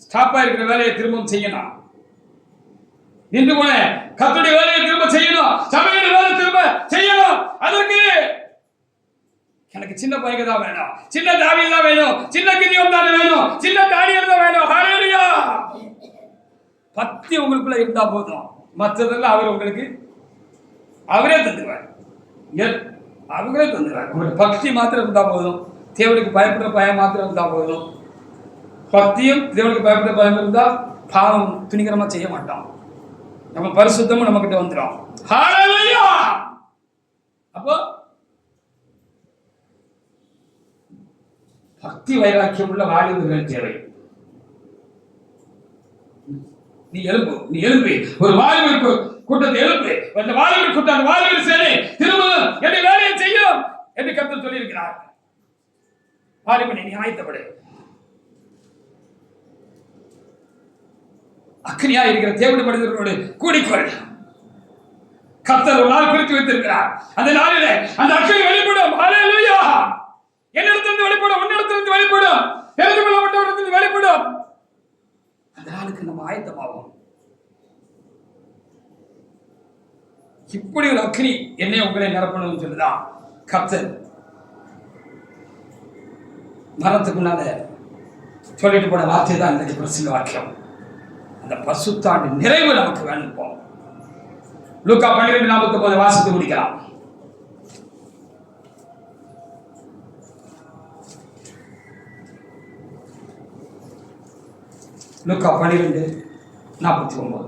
ஸ்டாப்பா இருக்கிற வேலையை திரும்பவும் செய்யணும். நின்று போன கர்த்தருடைய வேலையை திரும்ப செய்யணும். சபையோட வேலை திரும்ப செய்யணும். அதற்கு எனக்கு சின்ன பையன் தான் வேணும், சின்ன தாவீது தான் வேணும், சின்ன கிதியோன் தான் வேணும், சின்ன தானியேல் தான் வேணும். ஹalleluya. பக்தி உங்களுக்குள்ள இருந்தா போதும், மற்றதெல்லாம் அவர் உங்களுக்கு அவரே தந்துடுவார். அவங்களே தந்துடுவார். உங்களுக்கு பக்தி மாத்திரம் இருந்தா போதும், தேவனுக்கு பயப்படுற பயம் மாத்திரம் இருந்தா போதும். பக்தியும் தேவனுக்கு பயப்படுற பயம் இருந்தா பாவம் துணிகரமா செய்ய மாட்டோம். நம்ம பரிசுத்தமும் நம்ம கிட்ட வந்துடும். ஹalleluya. அப்போ பக்தி வைராக்கியம் உள்ள வாலிபர்கள் தேவை. நீ எழுப்பு, நீ எழுப்பி ஒரு வாலிபர் கூட்டத்தை எழுப்பு. அந்த வாலிபர் கூட்டம், அந்த வாலிபர் சேனை திரும்ப என்ன வேலையை செய்யும் என்று கர்த்தர் சொல்லி இருக்கிறார். வாலிபனை நீ ஆயத்தப்படு. அக்னியா இருக்கிற தேவனுடைய மனிதர்களோடு கூடிக்கொள். கர்த்தர் ஒரு நாள் குறித்து வைத்திருக்கிறார். அந்த நாளிலே அந்த அக்னி வெளிப்படும். ஹalleluya. என்னிடத்திலிருந்து வெளிப்படும், உன்னிடத்திலிருந்து வெளிப்படும், தெரிந்து கொள்ளப்பட்டவரிடத்திலிருந்து வெளிப்படும். அந்த நாளுக்கு நம்ம ஆயத்தமாவோம். இப்படி ஒரு அக்னி என்னை உங்களை நிரப்பணும்னு சொல்லுதான் கர்த்தர் மரணத்துக்கு முன்னால சொல்லிட்டு போன வார்த்தை தான் இந்த பிரசங்க வாக்கியம். அந்த பரிசுத்தாண்டு நிறைவு நமக்கு வேணும். லூக்கா 12:49 வாசித்து முடிக்கலாம். லூக்கா 12:49.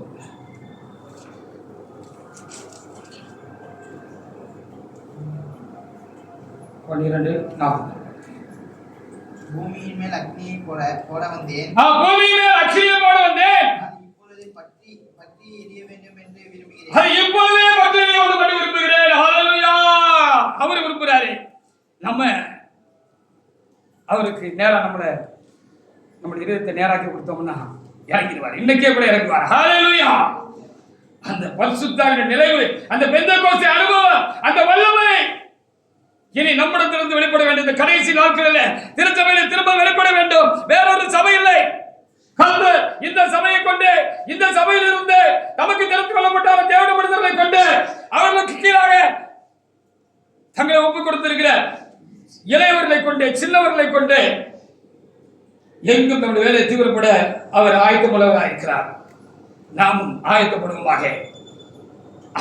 பூமியின் மேல் அக்னியை போட வந்தேன். பூமியின் மேல் அக்னியை போட வந்தேன். இப்பொழுது பற்றி எரிய வேண்டும் என்று விரும்புகிறேன். இப்பொழுதே பற்றி எரிய வேண்டும் என்று விரும்புகிறேன். ஹalleluya. அவர் விரும்புகிறாரே. நம்ம அவருக்கு நேரா நம்ம இதயத்தை நேராக்கி கொடுத்தோம்னா இறங்கிடுவார். இன்னைக்கே கூட இறங்குவார். ஹalleluya. அந்த பரிசுத்த நிலைவு, அந்த பெந்தெகோஸ்தே அனுபவம், அந்த வல்லமை இனி நம்மிடத்திலிருந்து வெளிப்பட வேண்டும். இந்த கடைசி நாட்களில் திருச்சபையில் திரும்ப வெளிப்பட வேண்டும். வேறொரு சபை இல்லை. கர்த்தர் இந்த சபையை கொண்டு இந்த சபையில் இருந்து நமக்கு தெரிந்து கொள்ளப்பட்ட தேவனுடைய மனிதர்களை கொண்டு அவர்களுக்கு கீழாக தங்களை ஒப்புக் கொடுத்திருக்கிற இளையவர்களை கொண்டு சின்னவர்களை கொண்டு எங்கும் நம்முடைய வேலையை தீவிரப்பட அவர் ஆயத்தமுள்ளவராக இருக்கிறார். நாமும் ஆயத்தப்படுவோமாக.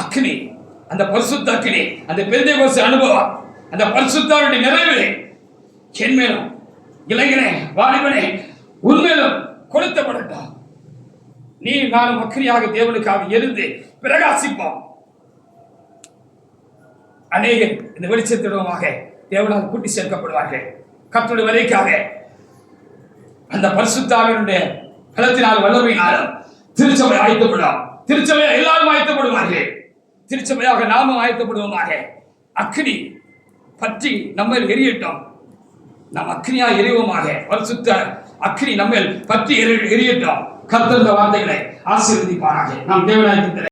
அக்னி, அந்த பரிசுத்த அக்னி, அந்த பெந்தேகோஸ்து அனுபவம், அந்த பரிசுத்தாவுடைய நிறைவு என் மேலும் இளைஞனே வாலிபனே உன்மேலும் கொளுத்தப்படட்டும். நீ நானும் அக்னியாக தேவனுக்காக எரிந்து பிரகாசிப்போம். அநேகர் இந்த வெளிச்சத்திடமாக தேவனால் கூட்டி சேர்க்கப்படுவார்கள். கர்த்தருடைய வேலைக்காக அந்த பரிசுத்தாவினுடைய பலத்தினால் வல்லமையினாலும் திருச்சபை ஆயத்தப்படும். திருச்சபை எல்லாரும் ஆயத்தப்படுவார்கள். திருச்சபையாக நாமும் ஆயத்தப்படுவோமாக. அக்னி பற்றி நம்ம எரியட்டும். நாம் அக்னியா எரிவோமாக. பரிசுத்த அக்னி நம்ம பற்றி எரியட்டும். கர்த்தர் இந்த வார்த்தைகளை ஆசீர்வதிப்பாராக. நாம் தேவனாய்